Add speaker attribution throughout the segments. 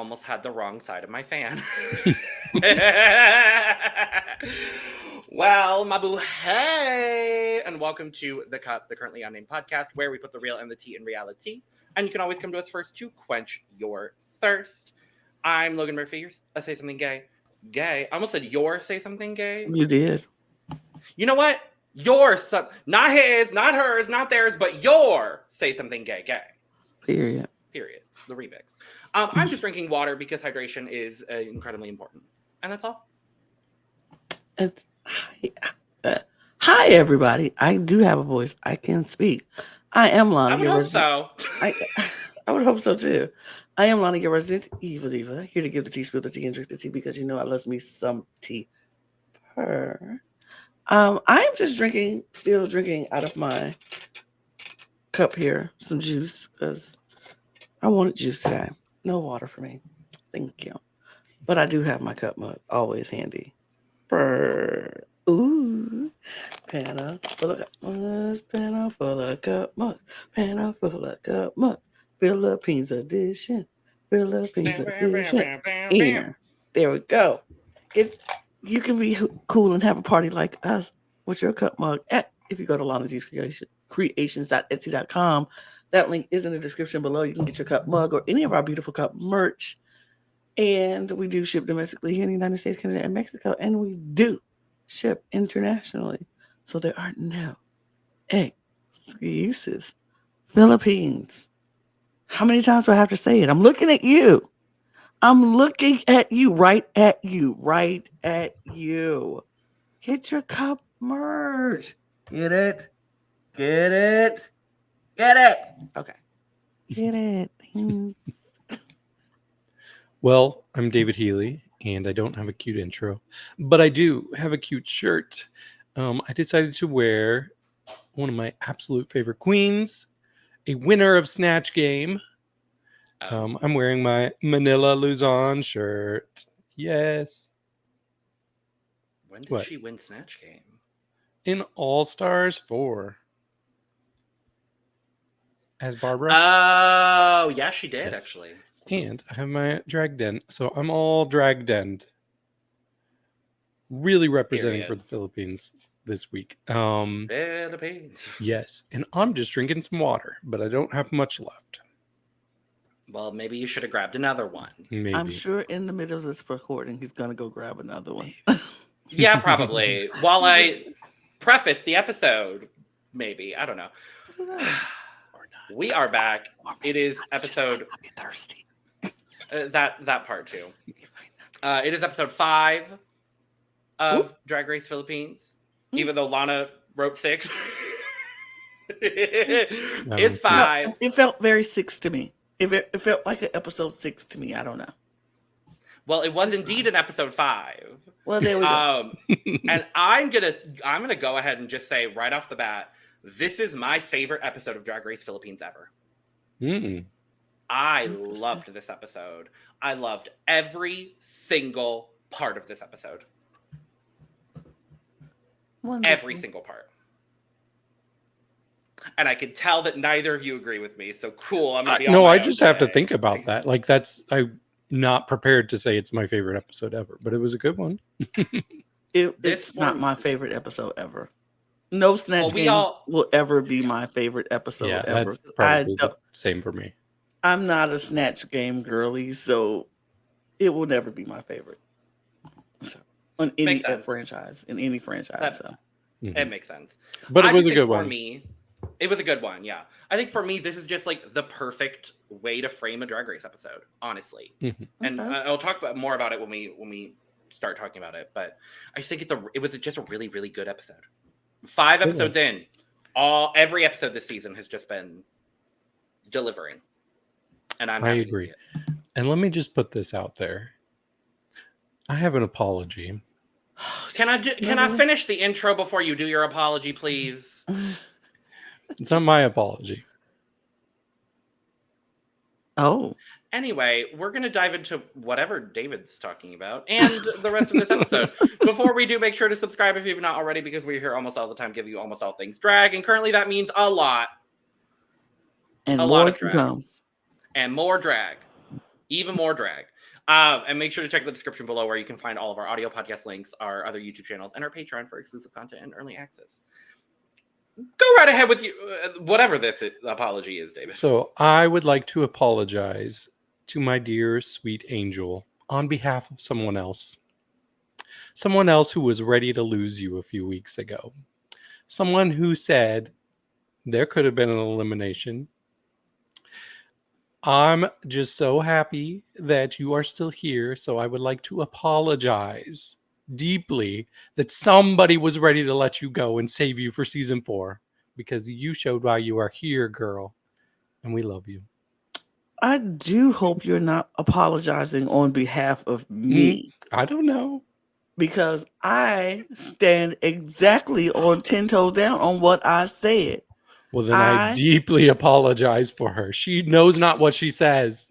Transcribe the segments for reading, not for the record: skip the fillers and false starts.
Speaker 1: almost had the wrong side of my fan. Well, my boo, hey! And welcome to The Cup, the Currently Unnamed Podcast, where we put the real and the tea in reality. And you can always come to us first to quench your thirst. I'm Logan Murphy. I say something gay. Gay. I almost said your say something gay.
Speaker 2: You did.
Speaker 1: You know what? Your, not his, not hers, not theirs, but your say something gay. Gay.
Speaker 2: Period.
Speaker 1: The remix. I'm just drinking water because hydration is incredibly important. And that's all.
Speaker 2: Hi, everybody. I do have a voice. I can speak. I am Lana.
Speaker 1: I would hope so.
Speaker 2: I would hope so, too. I am Lana, your resident evil diva, here to give the tea, spill the tea, and drink the tea because you know I love me some tea. I'm just still drinking out of my cup here, some juice, because I wanted juice today. No water for me. Thank you. But I do have my cup mug always handy. Ooh. Panna full of cup mugs, panna full of cup mugs, panna full of cup mugs. Philippines edition. And there we go. If you can be cool and have a party like us with your cup mug, if you go to lanagcreations.etsy.com, that link is in the description below. You can get your cup mug or any of our beautiful cup merch. And we do ship domestically here in the United States, Canada, and Mexico. And we do ship internationally. So there are no excuses. Philippines. How many times do I have to say it? I'm looking at you. Right at you. Get your cup merch. Get it. Okay. Get it.
Speaker 3: Well, I'm David Healy, and I don't have a cute intro, but I do have a cute shirt. I decided to wear one of my absolute favorite queens, a winner of Snatch Game. I'm wearing my Manila Luzon shirt. Yes.
Speaker 1: When did she win Snatch Game?
Speaker 3: In All Stars 4. As Barbara.
Speaker 1: Oh, yeah, she did, actually.
Speaker 3: And I have my drag den. So I'm all drag denned. Really representing for the Philippines this week.
Speaker 1: Philippines.
Speaker 3: Yes. And I'm just drinking some water, but I don't have much left.
Speaker 1: Well, maybe you should have grabbed another one.
Speaker 3: Maybe.
Speaker 2: I'm sure in the middle of this recording, he's going to go grab another one.
Speaker 1: Yeah, probably. While I preface the episode, maybe. I don't know. We are back. It is episode...
Speaker 2: I'll be thirsty.
Speaker 1: That part too. It is episode 5 of DragRace Philippines. Even though Lana wrote 6. It's 5.
Speaker 2: No, it felt very 6 to me. It felt like an episode 6 to me. I don't know.
Speaker 1: Well, it was indeed an episode 5.
Speaker 2: Well, there we go.
Speaker 1: And I'm gonna go ahead and just say right off the bat, this is my favorite episode of Drag Race Philippines ever. I loved this episode. I loved every single part of this episode. Wonderful. Every single part. And I can tell that neither of you agree with me. So cool. I'm gonna be
Speaker 3: no, I just have to think about that. Like I'm not prepared to say it's my favorite episode ever, but it was a good one.
Speaker 2: It's not my favorite episode ever. No Snatch Game will ever be my favorite episode ever.
Speaker 3: That's probably the same for me.
Speaker 2: I'm not a Snatch Game girly, so it will never be my favorite. So, in any franchise.
Speaker 1: It makes sense.
Speaker 3: But it was a good one.
Speaker 1: For me, it was a good one, yeah. I think for me, this is just like the perfect way to frame a Drag Race episode, honestly. And I'll talk more about it when we start talking about it. But I just think it was just a really, really good episode. 5 episodes in, every episode this season has just been delivering. And I
Speaker 3: agree. And let me just put this out there. I have an apology.
Speaker 1: Can I finish the intro before you do your apology, please?
Speaker 3: It's not my apology.
Speaker 2: Oh.
Speaker 1: Anyway, we're going to dive into whatever David's talking about and the rest of this episode. Before we do, make sure to subscribe if you've not already, because we're here almost all the time, give you almost all things drag. And currently that means a lot.
Speaker 2: And a lot to come.
Speaker 1: And more drag. Even more drag. And make sure to check the description below where you can find all of our audio podcast links, our other YouTube channels, and our Patreon for exclusive content and early access. Go right ahead with you, whatever this apology is, David.
Speaker 3: So I would like to apologize to my dear sweet angel on behalf of someone else. Someone else who was ready to lose you a few weeks ago. Someone who said there could have been an elimination. I'm just so happy that you are still here. So I would like to apologize deeply that somebody was ready to let you go and save you for season 4 because you showed why you are here, girl. And we love you.
Speaker 2: I do hope you're not apologizing on behalf of me.
Speaker 3: I don't know.
Speaker 2: Because I stand exactly on 10 toes down on what I said.
Speaker 3: Well, then I deeply apologize for her. She knows not what she says.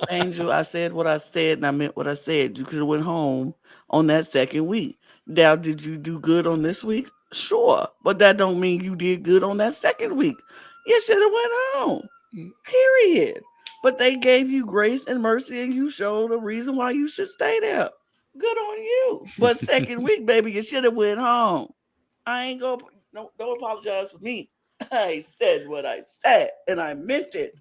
Speaker 2: Angel, I said what I said, and I meant what I said. You could have went home on that second week. Now, did you do good on this week? Sure. But that don't mean you did good on that second week. You should have went home. Period. But they gave you grace and mercy, and you showed a reason why you should stay there. Good on you. But second week, baby, you should have went home. I ain't gonna don't apologize for me. I said what I said, and I meant it.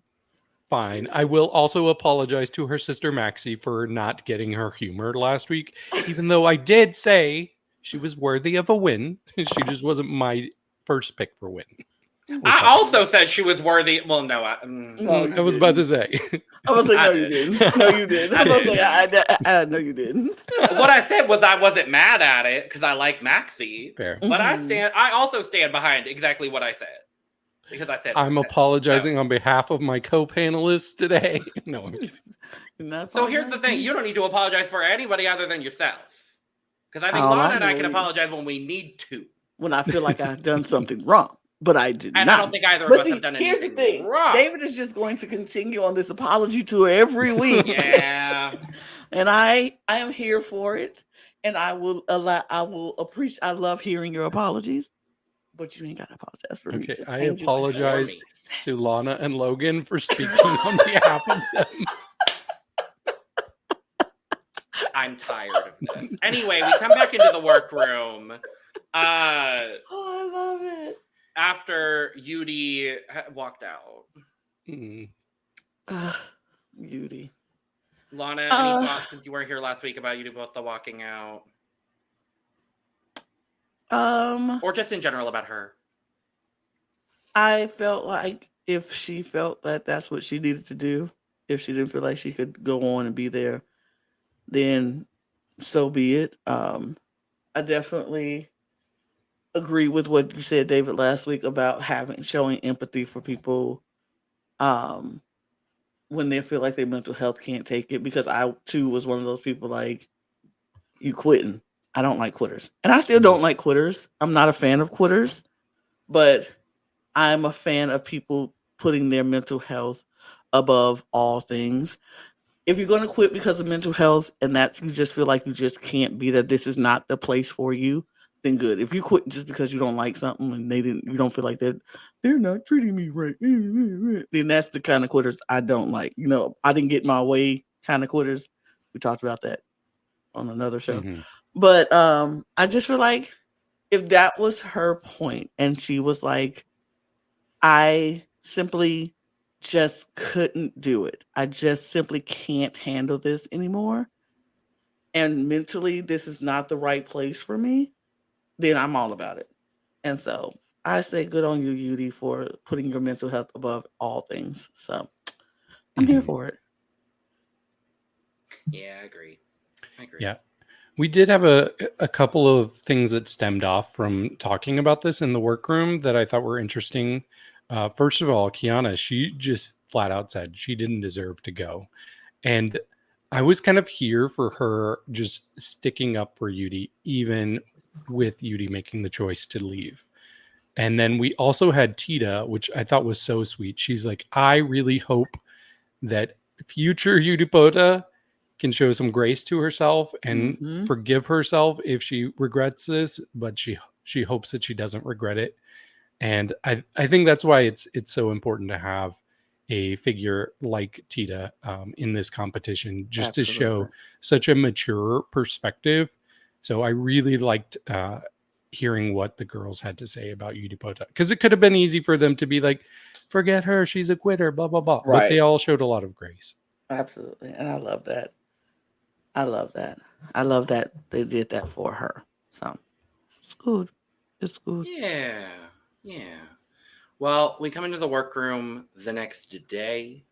Speaker 3: Fine. I will also apologize to her sister Maxie for not getting her humor last week, even though I did say she was worthy of a win. She just wasn't my first pick for win.
Speaker 2: I
Speaker 1: also said she was worthy. Well, no,
Speaker 3: I was about to say.
Speaker 2: I was like, no, you didn't. No, you didn't. I was like, no, you didn't.
Speaker 1: What I said was I wasn't mad at it because I like Maxie.
Speaker 3: Fair.
Speaker 1: But I also stand behind exactly what I said. Because I said
Speaker 3: I'm apologizing on behalf of my co-panelists today. No, I'm kidding.
Speaker 1: So here's the thing: you don't need to apologize for anybody other than yourself. Because I think Lana and I can apologize when we need to.
Speaker 2: When I feel like I've done something wrong. But I did
Speaker 1: and
Speaker 2: not.
Speaker 1: I don't think either of us have done anything
Speaker 2: Here's the thing.
Speaker 1: wrong.
Speaker 2: David is just going to continue on this apology tour every week.
Speaker 1: Yeah.
Speaker 2: And I am here for it. And I will appreciate. I love hearing your apologies. But you ain't got to apologize for me.
Speaker 3: Okay, I apologize to Lana and Logan for speaking on behalf of them.
Speaker 1: I'm tired of this. Anyway, we come back into the workroom.
Speaker 2: I love it.
Speaker 1: After Yudi walked out.
Speaker 2: Yudi.
Speaker 1: Lana, any thoughts since you weren't here last week about Yudi both the walking out? Or just in general about her?
Speaker 2: I felt like if she felt that that's what she needed to do, if she didn't feel like she could go on and be there, then so be it. I definitely agree with what you said, David, last week about showing empathy for people when they feel like their mental health can't take it, because I too was one of those people like, you quitting. I don't like quitters. And I still don't like quitters. I'm not a fan of quitters, but I'm a fan of people putting their mental health above all things. If you're going to quit because of mental health and that you just feel like you just can't be, that this is not the place for you, then good. If you quit just because you don't like something and you don't feel like they're not treating me right, then that's the kind of quitters I don't like. You know, I didn't get my way kind of quitters. We talked about that on another show. Mm-hmm. But I just feel like if that was her point and she was like, I simply just couldn't do it. I just simply can't handle this anymore. And mentally, this is not the right place for me. Then I'm all about it. And so I say good on you, Yudi, for putting your mental health above all things. So I'm here for it.
Speaker 1: Yeah, I agree.
Speaker 3: Yeah. We did have a couple of things that stemmed off from talking about this in the workroom that I thought were interesting. First of all, Kiana, she just flat out said she didn't deserve to go. And I was kind of here for her just sticking up for Yudi, even with Yudi making the choice to leave. And then we also had Tita, which I thought was so sweet. She's like, I really hope that future Yudipota can show some grace to herself and forgive herself if she regrets this, but she hopes that she doesn't regret it. And I think that's why it's so important to have a figure like Tita in this competition, just to
Speaker 2: Absolutely.
Speaker 3: show such a mature perspective. So I really liked hearing what the girls had to say about Yudipota, because it could have been easy for them to be like, forget her, she's a quitter, blah, blah, blah.
Speaker 2: Right.
Speaker 3: But they all showed a lot of grace.
Speaker 2: Absolutely. And I love that. I love that. I love that they did that for her. So it's good. It's good.
Speaker 1: Yeah. Well, we come into the workroom the next day.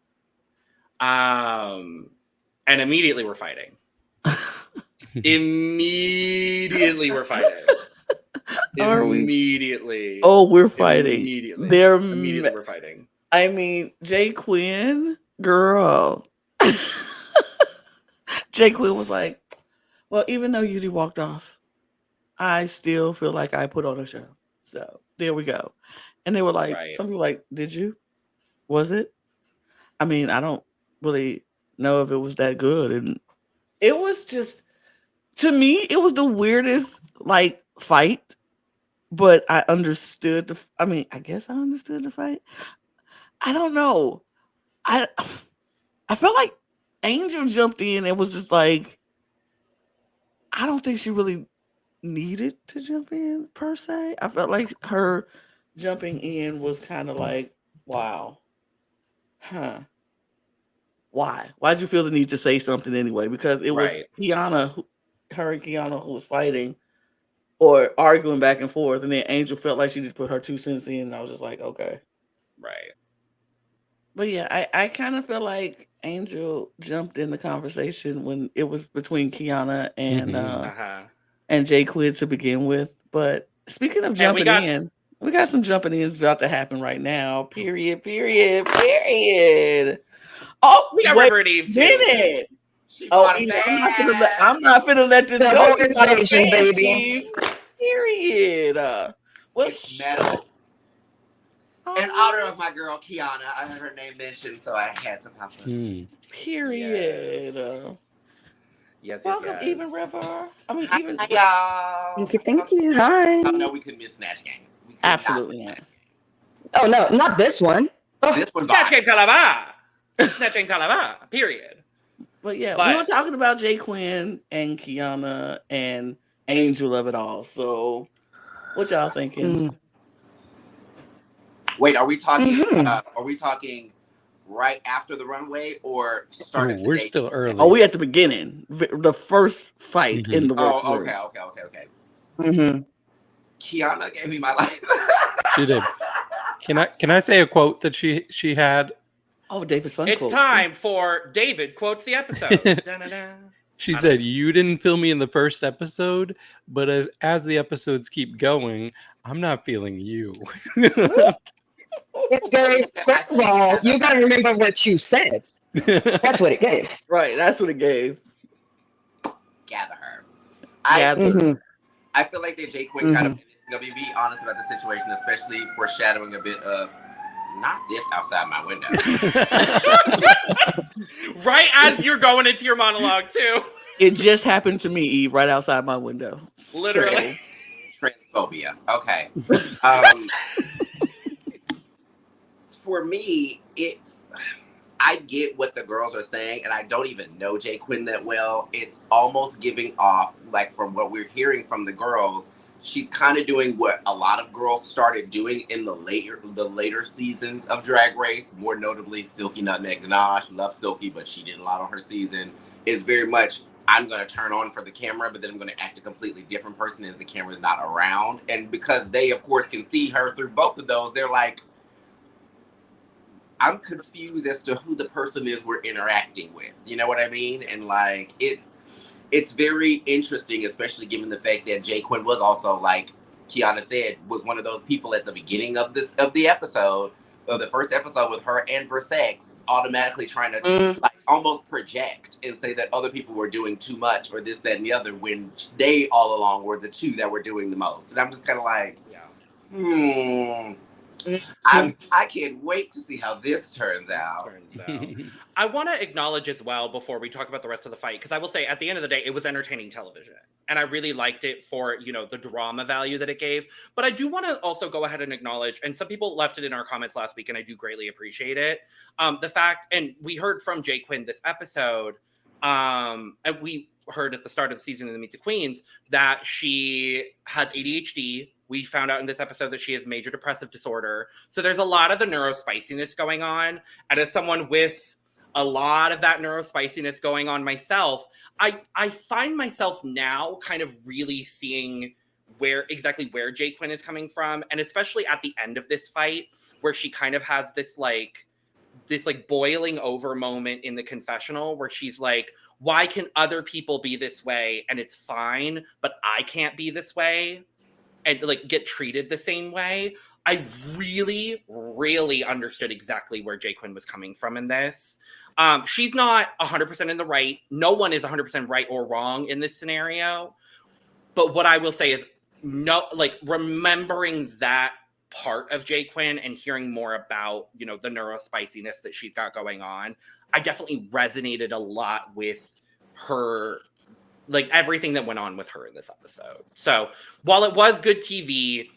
Speaker 1: And immediately we're fighting. Immediately we're fighting.
Speaker 2: Are we?
Speaker 1: Immediately.
Speaker 2: Oh, we're fighting.
Speaker 1: Immediately we're fighting.
Speaker 2: I mean, Jay Quinn, girl. Jay Quinn was like, well, even though Yudi walked off, I still feel like I put on a show. So there we go. And they were like, some people were like, did you? Was it? I mean, I don't really know if it was that good. And it was just, to me, it was the weirdest like fight. But I understood I guess I understood the fight. I don't know. I felt like Angel jumped in and was just like, I don't think she really needed to jump in per se. I felt like her jumping in was kind of like, wow. Huh. Why? Why'd you feel the need to say something anyway? Because it was her and Kiana who was fighting or arguing back and forth, and then Angel felt like she just put her 2 cents in, and I was just like, okay.
Speaker 1: Right.
Speaker 2: But yeah, I kind of feel like Angel jumped in the conversation when it was between Kiana and Jay Quid to begin with. But speaking of jumping in, we got some jumping ins about to happen right now. Period. Oh,
Speaker 1: we got River and Eve too.
Speaker 2: I'm not finna let this go. Invasion, baby. Period.
Speaker 4: What's metal? In honor of my girl Kiana, I heard her name mentioned, so I had to pop up.
Speaker 2: Period.
Speaker 1: Yes.
Speaker 2: Welcome, Even River. Even.
Speaker 4: Hi, y'all.
Speaker 5: Thank you. Hi.
Speaker 4: Oh no, we couldn't miss Snatch Game.
Speaker 2: Absolutely not.
Speaker 5: Oh no, not this one.
Speaker 4: Oh. This one's
Speaker 1: Snatch Game Calabar. Snatch Game Calabar. Period.
Speaker 2: But yeah, we were talking about Jay Quinn and Kiana and Angel of it all. So, what y'all thinking?
Speaker 4: Wait, are we talking? Are we talking right after the runway or starting?
Speaker 3: We're still early.
Speaker 2: Oh, we at the beginning, the first fight in the work.
Speaker 4: Oh, okay. Kiana gave me my life.
Speaker 3: She did. Can I say a quote that she had?
Speaker 2: Oh, David's fun.
Speaker 1: It's time for David quotes the episode.
Speaker 3: She said, "You didn't feel me in the first episode, but as the episodes keep going, I'm not feeling you."
Speaker 5: It gave, first of all, you got to remember what you said. That's what it gave.
Speaker 2: Right, that's what it gave.
Speaker 4: Gather her. I feel like that Jay Quinn kind of gonna be honest about the situation, especially foreshadowing a bit of not this outside my window.
Speaker 1: Right as you're going into your monologue too.
Speaker 2: It just happened to me, Eve, right outside my window.
Speaker 1: Literally.
Speaker 4: Transphobia. Okay. For me, I get what the girls are saying, and I don't even know Jay Quinn that well. It's almost giving off, like from what we're hearing from the girls, she's kind of doing what a lot of girls started doing in the later seasons of Drag Race, more notably Silky Nutmeg Ganache. Love Silky, but she did a lot on her season. Is very much, I'm going to turn on for the camera, but then I'm going to act a completely different person as the camera's not around. And because they, of course, can see her through both of those, they're like, I'm confused as to who the person is we're interacting with. You know what I mean? And like, it's very interesting, especially given the fact that Jay Quinn was also, like Kiana said, was one of those people at the beginning of the episode, of the first episode, with her and Versace automatically trying to like almost project and say that other people were doing too much or this, that, and the other, when they all along were the two that were doing the most. And I'm just kind of like, I can't wait to see how this turns out.
Speaker 1: I want to acknowledge as well before we talk about the rest of the fight, because I will say at the end of the day, it was entertaining television. And I really liked it for, the drama value that it gave. But I do want to also go ahead and acknowledge, and some people left it in our comments last week, and I do greatly appreciate it. The fact, and we heard from Jay Quinn this episode, and we heard at the start of the season in the Meet the Queens that she has ADHD. We found out in this episode that she has major depressive disorder. So there's a lot of the neurospiciness going on. And as someone with a lot of that neurospiciness going on myself, I find myself now kind of really seeing where Jay Quinn is coming from. And especially at the end of this fight, where she kind of has this boiling over moment in the confessional where she's like, why can other people be this way and it's fine, but I can't be this way and get treated the same way? I really, really understood exactly where Jay Quinn was coming from in this. She's not 100% in the right. No one is 100% right or wrong in this scenario. But what I will say is remembering that part of Jay Quinn and hearing more about, the neurospiciness that she's got going on, I definitely resonated a lot with her, everything that went on with her in this episode. So while it was good TV,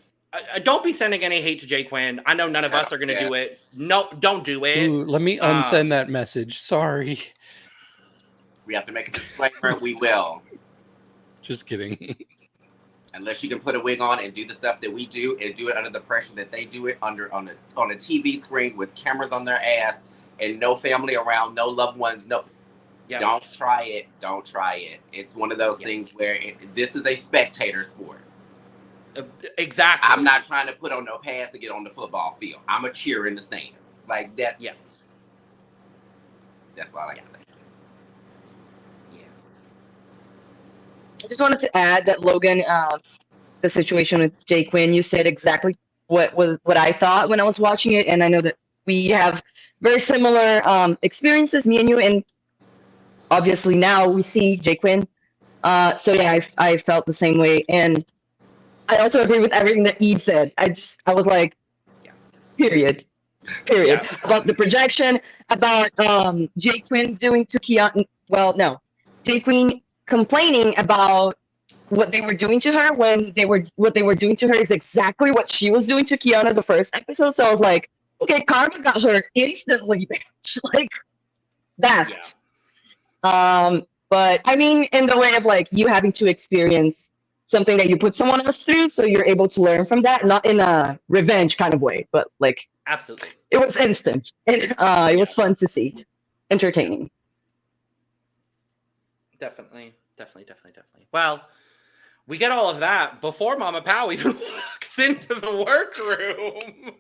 Speaker 1: don't be sending any hate to Jay Quinn. I know none of us are going to do it. No, don't do it.
Speaker 3: Ooh, let me unsend that message. Sorry.
Speaker 4: We have to make a disclaimer. We will.
Speaker 3: Just kidding.
Speaker 4: Unless you can put a wig on and do the stuff that we do and do it under the pressure that they do it on a TV screen with cameras on their ass and no family around, no loved ones, no. Yep. Don't try it. Don't try it. It's one of those things where this is a spectator sport.
Speaker 1: Exactly.
Speaker 4: I'm not trying to put on no pads to get on the football field. I'm a cheer in the stands. Like that.
Speaker 1: Yeah.
Speaker 4: That's what I like to say.
Speaker 5: I just wanted to add that Logan, the situation with Jay Quinn, you said exactly what I thought when I was watching it, and I know that we have very similar experiences, me and you, and obviously now we see Jay Quinn. So yeah, I felt the same way, and I also agree with everything that Eve said. I was like, period. Yeah. About the projection, about Jay Quinn doing to Kiana. Well, no, Jay Quinn complaining about what they were doing to her when what they were doing to her is exactly what she was doing to Kiana the first episode. So I was like, okay, karma got her instantly, bitch. Like that. Yeah. But I mean, in the way of you having to experience something that you put someone else through, so you're able to learn from that, not in a revenge kind of way, but
Speaker 1: absolutely,
Speaker 5: it was instant, and it was fun to see, entertaining.
Speaker 1: Definitely. Well, we get all of that before Mama Pow even walks into the workroom.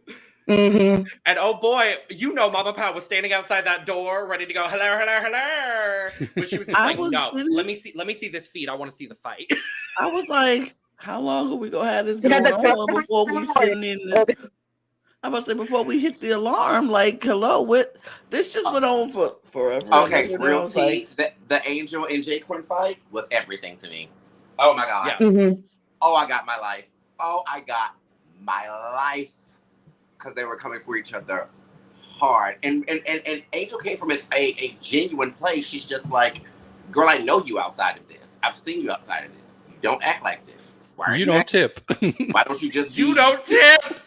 Speaker 5: Mm-hmm.
Speaker 1: And oh boy, Mama Pow was standing outside that door, ready to go, hello. But she was just no, let me see this feed. I want to see the fight.
Speaker 2: I was like, how long are we gonna have this going on before we sitting in the... I must say, before we hit the alarm, hello, what? This just went on for forever.
Speaker 4: Okay, real tea. The Angel and Jay Quinn fight was everything to me. Oh my God.
Speaker 1: Yeah.
Speaker 5: Mm-hmm.
Speaker 4: Oh, I got my life. Because they were coming for each other hard. And Angel came from a genuine place. She's just like, girl, I know you outside of this. I've seen you outside of this. You don't act like this. Why
Speaker 3: you don't tip?
Speaker 4: Why don't you just
Speaker 1: You don't tip!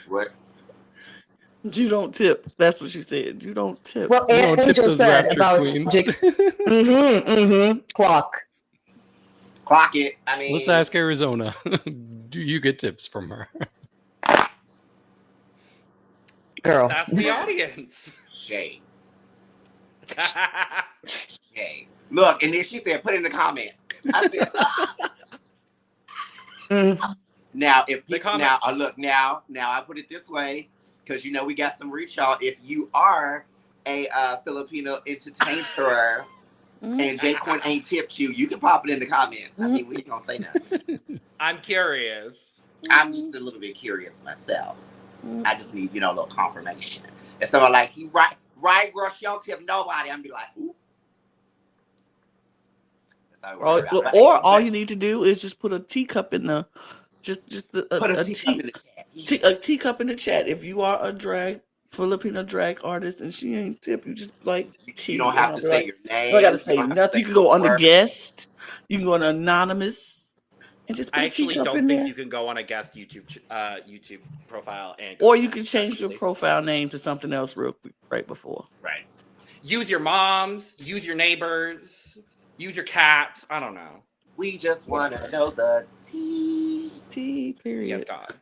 Speaker 4: What?
Speaker 2: You don't tip. That's what she said. You don't tip.
Speaker 5: Well, Angel said about clock
Speaker 4: it. I mean,
Speaker 3: let's ask Arizona. Do you get tips from her?
Speaker 5: Girl,
Speaker 1: let's ask the audience.
Speaker 4: Shay. Look, and then she said, put in the comments. I said, Now, if people, now I put it this way, because we got some reach, y'all. If you are a Filipino entertainer and Jay Quinn ain't tipped you, you can pop it in the comments. I mean, we ain't gonna say nothing.
Speaker 1: I'm curious.
Speaker 4: I'm just a little bit curious myself. I just need, a little confirmation. If someone he right, girl, she don't tip nobody, I'm be like, ooh.
Speaker 2: Or all you need to do is just put a teacup in the Just
Speaker 4: Put a teacup in the chat.
Speaker 2: a teacup in the chat. If you are a Filipino drag artist and she ain't tip, you just like tea.
Speaker 4: You don't have to say your name.
Speaker 2: You don't got to say
Speaker 4: don't have
Speaker 2: nothing. You can go under guest. You can go on anonymous. And just put
Speaker 1: I
Speaker 2: a
Speaker 1: actually
Speaker 2: teacup
Speaker 1: don't
Speaker 2: in
Speaker 1: think
Speaker 2: there.
Speaker 1: you can go on a guest YouTube profile and.
Speaker 2: Or you can change your profile name to something else real quick right before.
Speaker 1: Right. Use your moms. Use your neighbors. Use your cats. I don't know.
Speaker 4: We just want to know the tea.
Speaker 2: Tea, period.
Speaker 1: Yes, God.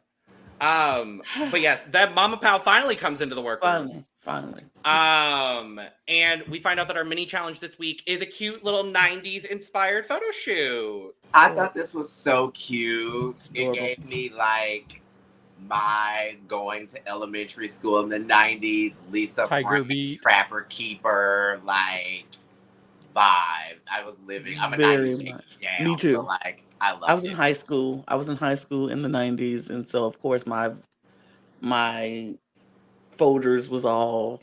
Speaker 1: But yes, that Mama Pal finally comes into the workroom.
Speaker 2: Finally.
Speaker 1: And we find out that our mini challenge this week is a cute little 90s inspired photo shoot.
Speaker 4: I thought this was so cute. It
Speaker 2: Adorable.
Speaker 4: gave me like my going to elementary school in the 90s, Lisa
Speaker 3: Tiger
Speaker 4: Frank,
Speaker 3: Beat.
Speaker 4: Trapper Keeper, like vibes. I was living. I'm a
Speaker 2: Very
Speaker 4: 90s
Speaker 2: much.
Speaker 4: down,
Speaker 2: Me too.
Speaker 4: So, like I love.
Speaker 2: I was in high school. I was in high school in the 90s, and so of course my folders was all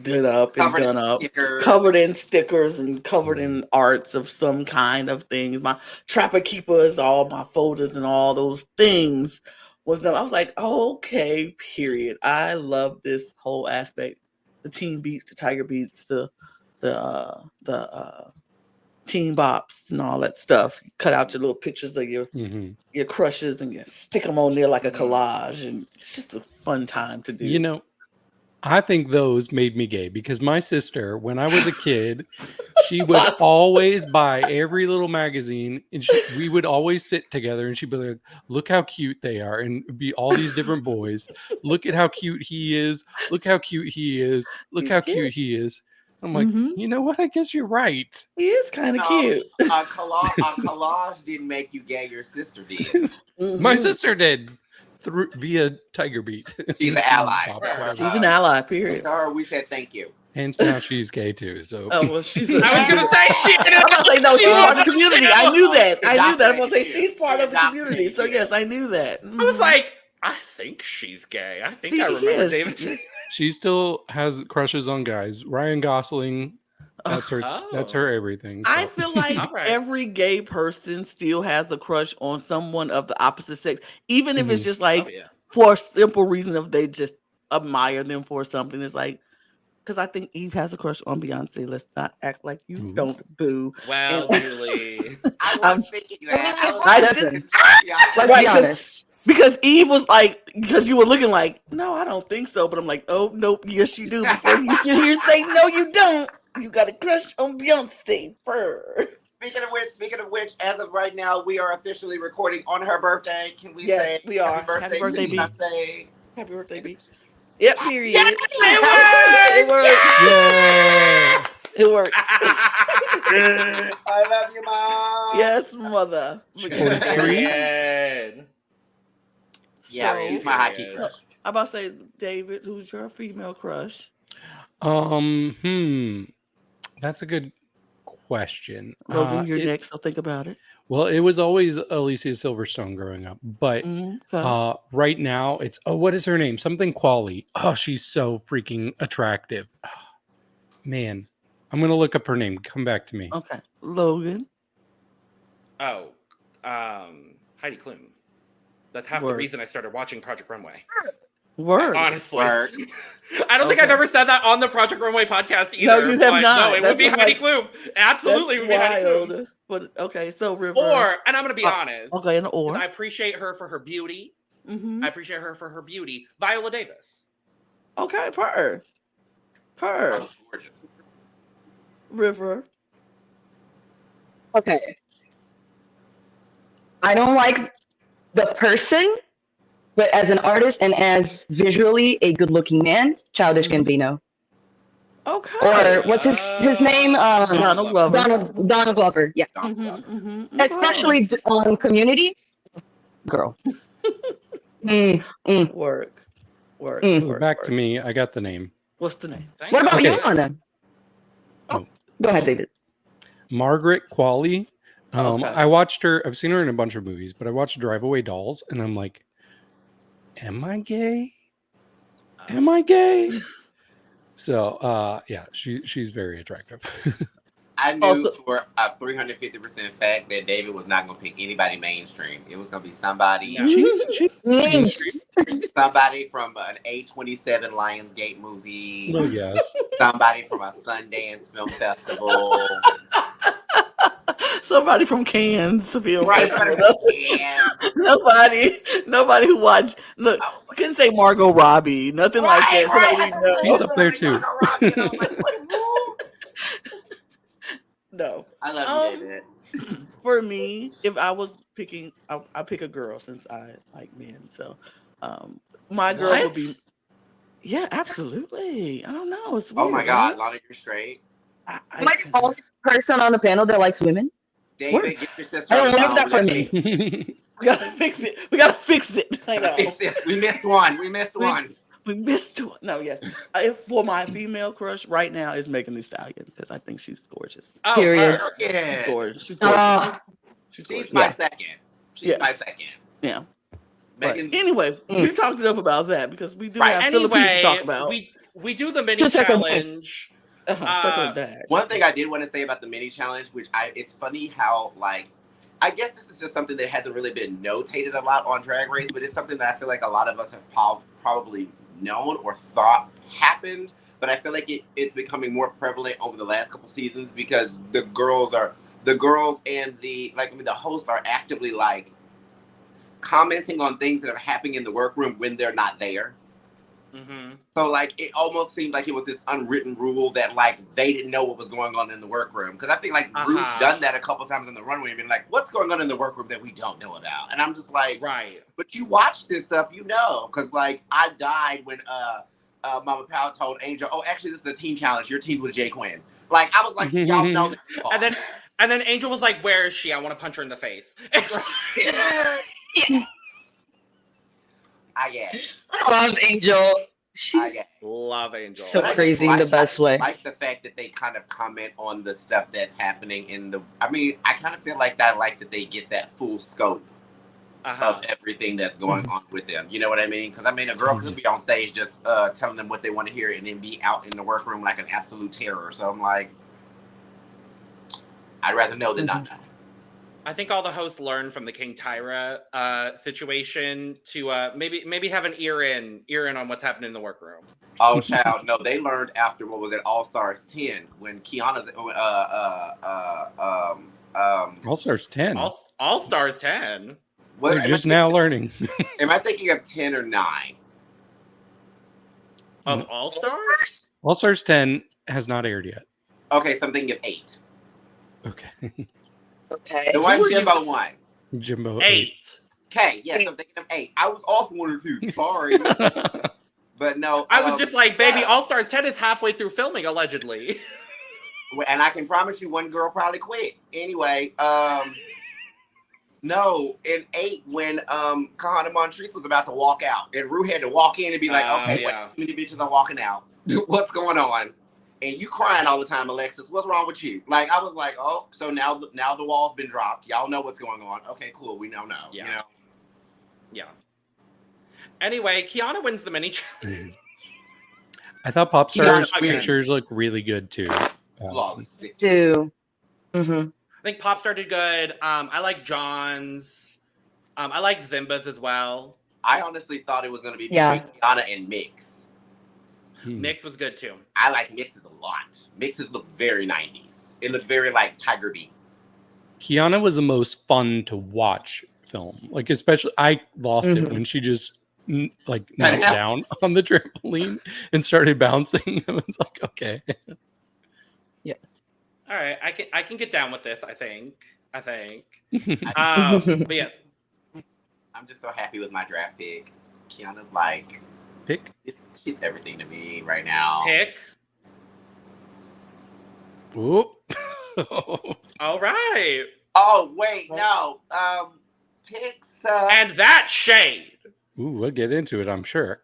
Speaker 2: done up and
Speaker 4: Covered in
Speaker 2: done up,
Speaker 4: stickers.
Speaker 2: covered in stickers and covered in arts of some kind of things. My Trapper Keepers, all my folders and all those things was done. I was like, okay, period. I love this whole aspect. The teen beats, the tiger beats, the teen bops and all that stuff. You cut out your little pictures of your crushes and you stick them on there like a collage, and it's just a fun time to do.
Speaker 3: You know, I think those made me gay because my sister, when I was a kid, she would always buy every little magazine, and we would always sit together, and she'd be like, "Look how cute they are," and it'd be all these different boys. Look at how cute he is. Look how cute he is. Look
Speaker 2: He's
Speaker 3: how
Speaker 2: cute.
Speaker 3: cute he is. I'm like, you know what? I guess you're right.
Speaker 2: He is kind of cute.
Speaker 4: A collage didn't make you gay. Your sister did.
Speaker 3: My sister did via Tiger Beat.
Speaker 4: She's an ally.
Speaker 2: She's an ally, period.
Speaker 4: To her, we said thank you.
Speaker 3: And now she's gay too. So
Speaker 2: Oh well, she's.
Speaker 1: I was gonna say shit.
Speaker 2: I was gonna say no. She's part of the community. I knew that. I knew that. I'm gonna say
Speaker 4: She's
Speaker 2: she's part of the
Speaker 4: not
Speaker 2: community. So yes, I knew that.
Speaker 1: I was like, I think she's gay. I think
Speaker 2: She
Speaker 1: I remember
Speaker 2: is.
Speaker 1: David.
Speaker 3: she still has crushes on guys. Ryan Gosling. That's her. That's her everything. So.
Speaker 2: I feel like
Speaker 1: All right.
Speaker 2: every gay person still has a crush on someone of the opposite sex, even if it's just like
Speaker 1: Oh, yeah.
Speaker 2: for a simple reason of they just admire them for something. It's like, because I think Eve has a crush on Beyonce. Let's not act like you don't, boo.
Speaker 1: Well, Julie.
Speaker 2: I'm
Speaker 4: was thinking that.
Speaker 5: Listen,
Speaker 2: Let's
Speaker 5: be honest.
Speaker 2: Because Eve was like, because you were looking like, no, I don't think so. But I'm like, oh, nope, yes, you do. Before you sit here and say, no, you don't. You got a crush on Beyonce.
Speaker 4: Speaking of which, as of right now, we are officially recording on her birthday. Can we say
Speaker 2: we are.
Speaker 4: Happy birthday,
Speaker 2: B.
Speaker 4: Beyonce?
Speaker 2: Happy birthday, B. Yep, period.
Speaker 1: Yes,
Speaker 2: It worked.
Speaker 3: Yay!
Speaker 2: It worked.
Speaker 4: I love you, Mom.
Speaker 2: Yes, mother.
Speaker 3: 43?
Speaker 4: Yeah,
Speaker 2: So,
Speaker 4: he's my high key crush.
Speaker 2: I'm about to say, David, who's your female crush?
Speaker 3: That's a good question.
Speaker 2: Logan, you're next, so think about it.
Speaker 3: Well, it was always Alicia Silverstone growing up, but right now it's what is her name? Something Quali. Oh, she's so freaking attractive. Oh, man, I'm gonna look up her name. Come back to me.
Speaker 2: Okay, Logan.
Speaker 1: Oh, Heidi Klum. That's half the reason I started watching Project Runway.
Speaker 2: Word.
Speaker 1: Honestly. I don't think I've ever said that on the Project Runway podcast either.
Speaker 2: No, you have not.
Speaker 1: No, it would be Heidi Klum. Absolutely, it would be Heidi Klum.
Speaker 2: But okay, so River.
Speaker 1: And I'm going to be honest.
Speaker 2: Okay,
Speaker 1: I appreciate her for her beauty. I appreciate her for her beauty. Viola Davis.
Speaker 2: Okay, Purr.
Speaker 4: Gorgeous.
Speaker 2: River.
Speaker 5: Okay. I don't like the person, but as an artist and as visually a good-looking man, Childish Gambino.
Speaker 2: Okay.
Speaker 5: Or what's his name?
Speaker 2: Donald Glover.
Speaker 5: Donald Glover. Yeah. Especially on Community. Girl.
Speaker 2: Work.
Speaker 3: Back to me. I got the name.
Speaker 2: What's the name?
Speaker 5: What about you, Lana? Oh, go ahead, David.
Speaker 3: Margaret Qualley. I watched her. I've seen her in a bunch of movies, but I watched Drive Away Dolls, and I'm like, am I gay? Am I gay? So, yeah, she's very attractive.
Speaker 4: I I knew
Speaker 2: Also-
Speaker 4: for a 350% fact that David was not going to pick anybody mainstream. It was going to be somebody,
Speaker 1: No.
Speaker 3: She's
Speaker 4: somebody from an A27 Lionsgate movie,
Speaker 3: well, yes.
Speaker 4: somebody from a Sundance Film Festival.
Speaker 2: Somebody from Cannes to feel
Speaker 4: Right,
Speaker 2: nobody who watched. Look, I couldn't say Margot Robbie, nothing like that. Somebody we know.
Speaker 3: She's up there too.
Speaker 2: No,
Speaker 4: I love you, David.
Speaker 2: for me, if I was picking, I pick a girl since I like men. So, my girl would be. Yeah, absolutely. I don't know. It's weird,
Speaker 4: Oh my God,
Speaker 2: right?
Speaker 4: Lana, you're straight.
Speaker 2: I
Speaker 5: Am I the only person on the panel that likes women?
Speaker 4: David, get your sister
Speaker 5: I
Speaker 4: on
Speaker 5: don't
Speaker 4: the
Speaker 5: know
Speaker 4: phone.
Speaker 5: that for
Speaker 4: Let's
Speaker 5: me.
Speaker 4: fix it.
Speaker 2: we gotta fix it. We gotta fix it. I know.
Speaker 4: Fix this. We missed one. We missed one.
Speaker 2: We missed one. No, yes. For my female crush right now is Megan Thee Stallion because I think she's gorgeous.
Speaker 1: Oh,
Speaker 5: Period.
Speaker 1: her.
Speaker 2: She's
Speaker 4: Yeah.
Speaker 2: gorgeous. She's gorgeous. She's gorgeous.
Speaker 4: She's my
Speaker 2: Yeah.
Speaker 4: second. She's
Speaker 2: Yeah.
Speaker 4: my second.
Speaker 2: Yeah. But
Speaker 4: Megan's
Speaker 2: anyway, we talked enough about that because we do
Speaker 4: Right.
Speaker 2: have Philippines to
Speaker 1: Anyway,
Speaker 2: talk about.
Speaker 1: we do the mini
Speaker 5: Just like a-
Speaker 1: challenge.
Speaker 2: Circle back.
Speaker 4: one thing I did want to say about the mini challenge, it's funny how I guess this is just something that hasn't really been notated a lot on Drag Race, but it's something that I feel like a lot of us have probably known or thought happened. But I feel like it's becoming more prevalent over the last couple seasons because the girls and the hosts are actively commenting on things that are happening in the workroom when they're not there.
Speaker 1: Mm-hmm.
Speaker 4: So it almost seemed like it was this unwritten rule that they didn't know what was going on in the workroom. Because I think Bruce done that a couple times on the runway and been like, "What's going on in the workroom that we don't know about?" And I'm just like,
Speaker 1: Right.
Speaker 4: But you watch this stuff, you know. Because I died when Mama Pal told Angel, "Oh, actually, this is a team challenge. You're teamed with Jay Quinn." I was like, y'all know that.
Speaker 1: And then Angel was like, "Where is she? I want to punch her in the face."
Speaker 4: I guess.
Speaker 5: I love Angel. She's
Speaker 1: Love Angel.
Speaker 5: so crazy in the best way.
Speaker 4: I like the fact that they kind of comment on the stuff that's happening in the. I mean, I kind of feel like that they get that full scope of everything that's going on with them. You know what I mean? Because I mean, a girl could be on stage just telling them what they want to hear, and then be out in the workroom like an absolute terror. So I'm like, I'd rather know than not know.
Speaker 1: I think all the hosts learned from the King Tyra situation to maybe have an ear in on what's happening in the workroom.
Speaker 4: Oh, child, no, they learned after what was it, All Stars 10 when Kiana's
Speaker 3: All Stars 10.
Speaker 1: All Stars 10.
Speaker 4: What,
Speaker 3: They're just now learning.
Speaker 4: Am I thinking of 10 or 9?
Speaker 1: Of All Stars?
Speaker 3: All Stars 10 has not aired yet.
Speaker 4: Okay, so I'm thinking of 8.
Speaker 3: Okay.
Speaker 5: Okay.
Speaker 4: The one Jimbo won.
Speaker 3: Jimbo
Speaker 1: 8.
Speaker 4: Okay, yes, I'm thinking of 8. I was off 1 or 2. Sorry. But no.
Speaker 1: I was just like, baby, All Stars 10 is halfway through filming, allegedly.
Speaker 4: And I can promise you one girl probably quit. Anyway, no, in 8, when Kahana Montrese was about to walk out, and Rue had to walk in and be like, okay,
Speaker 1: yeah.
Speaker 4: wait, too many bitches are walking out. What's going on? And you crying all the time, Alexis. What's wrong with you? I was like, oh, so now the wall's been dropped. Y'all know what's going on. Okay, cool. We now know.
Speaker 1: Yeah.
Speaker 4: You know?
Speaker 1: Yeah. Anyway, Kiana wins the mini challenge.
Speaker 3: I thought Pop Stars
Speaker 1: again.
Speaker 3: pictures look really good too.
Speaker 4: Flawless.
Speaker 5: Do. Mm-hmm.
Speaker 1: I think Popstar did good. I like John's. I like Zimba's as well.
Speaker 4: I honestly thought it was going to be between Kiana and Mix.
Speaker 1: Mix was good too.
Speaker 4: I like Mixes a lot. Mixes look very 90s. It looked very Tiger Beat.
Speaker 3: Kiana was the most fun to watch film. Especially, I lost it when she just knelt down on the trampoline and started bouncing. I was like, okay.
Speaker 5: Yeah.
Speaker 1: All right, I can get down with this. I think. But yes,
Speaker 4: I'm just so happy with my draft pick. Kiana's
Speaker 3: Pick.
Speaker 4: she's everything to me right now.
Speaker 1: pick.
Speaker 3: Ooh.
Speaker 1: All right,
Speaker 4: Oh wait, no. Picks.
Speaker 1: and that shade.
Speaker 3: Ooh, we'll get into it, I'm sure.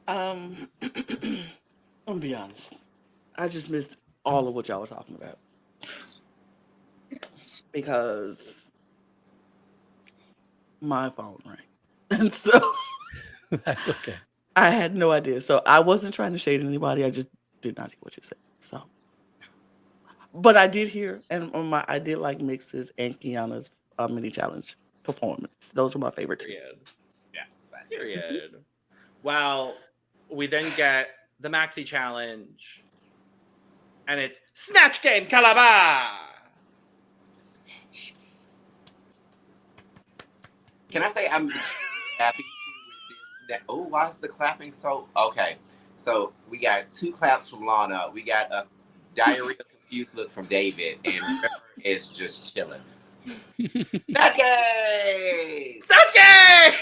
Speaker 2: I'm gonna be honest. I just missed all of what y'all were talking about because my phone rang, and so
Speaker 3: That's okay.
Speaker 2: I had no idea. So I wasn't trying to shade anybody. I just did not hear what you said. So But I did hear, and I did like Mix's and Kiana's mini challenge performance. Those were my favorite two.
Speaker 1: Period.
Speaker 4: Yeah.
Speaker 1: Period. Well, we then get the maxi challenge, and it's Snatch Game Calabar.
Speaker 4: Can I say I'm happy with this? Oh, why is the clapping so? Okay, so we got 2 claps from Lana. We got a diarrhea confused look from David, and Trevor is just chilling. Snatch Game!
Speaker 1: Snatch Game!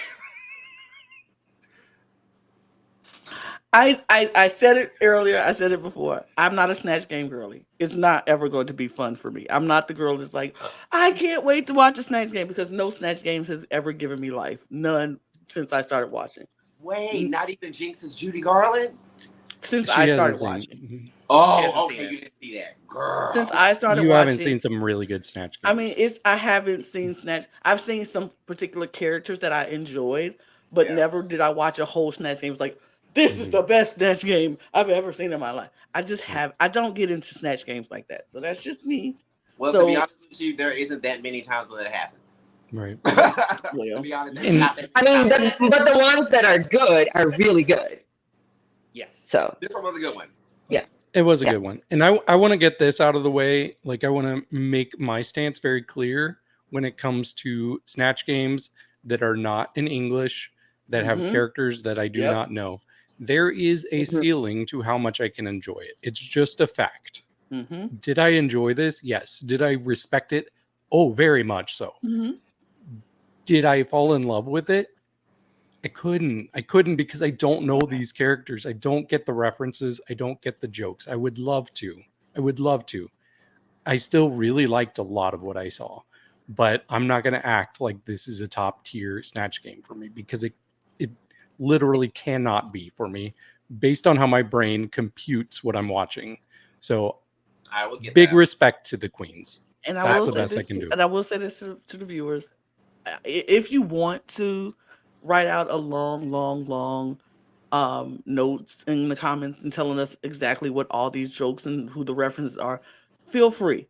Speaker 2: I said it earlier. I said it before. I'm not a Snatch Game girly. It's not ever going to be fun for me. I'm not the girl that's like, I can't wait to watch a Snatch Game, because no Snatch Games has ever given me life. None since I started watching.
Speaker 4: Wait, not even Jinx's Judy Garland?
Speaker 2: Since
Speaker 3: She
Speaker 2: I
Speaker 3: hasn't
Speaker 2: started
Speaker 3: seen-
Speaker 2: watching.
Speaker 4: Oh, okay, you didn't see that. Girl.
Speaker 2: Since I started
Speaker 3: You
Speaker 2: watching.
Speaker 3: haven't seen some really good Snatch Games.
Speaker 2: I mean, I haven't seen Snatch. I've seen some particular characters that I enjoyed, but never did I watch a whole Snatch Game. It's like, this is the best Snatch Game I've ever seen in my life. I don't get into Snatch Games like that. So that's just me.
Speaker 4: Well,
Speaker 2: So-
Speaker 4: to be honest with you, there isn't that many times when it happens.
Speaker 3: right.
Speaker 4: To be honest, there's not that
Speaker 5: I
Speaker 4: many
Speaker 5: mean,
Speaker 4: times.
Speaker 5: but the ones that are good are really good.
Speaker 1: Yes.
Speaker 5: So
Speaker 4: This one was a good one.
Speaker 3: It was a
Speaker 5: Yeah.
Speaker 3: good one. And I want to get this out of the way. Like, I want to make my stance very clear when it comes to Snatch Games that are not in English, that have
Speaker 2: Mhm.
Speaker 3: characters that I do
Speaker 2: Yep.
Speaker 3: not know. There is a ceiling to how much I can enjoy it. It's just a fact.
Speaker 2: Mm-hmm.
Speaker 3: Did I enjoy this? Yes. Did I respect it? Oh, very much so.
Speaker 2: Mm-hmm.
Speaker 3: Did I fall in love with it? I couldn't because I don't know these characters. I don't get the references. I don't get the jokes. I would love to. I still really liked a lot of what I saw, but I'm not going to act like this is a top tier Snatch Game for me, because it literally cannot be for me based on how my brain computes what I'm watching. So
Speaker 4: I will get
Speaker 3: big
Speaker 4: that.
Speaker 3: respect to the queens.
Speaker 2: And
Speaker 3: That's
Speaker 2: will
Speaker 3: the
Speaker 2: say
Speaker 3: best I
Speaker 2: this,
Speaker 3: can do.
Speaker 2: And I will say this to the viewers: if you want to write out a long notes in the comments and telling us exactly what all these jokes and who the references are, feel free.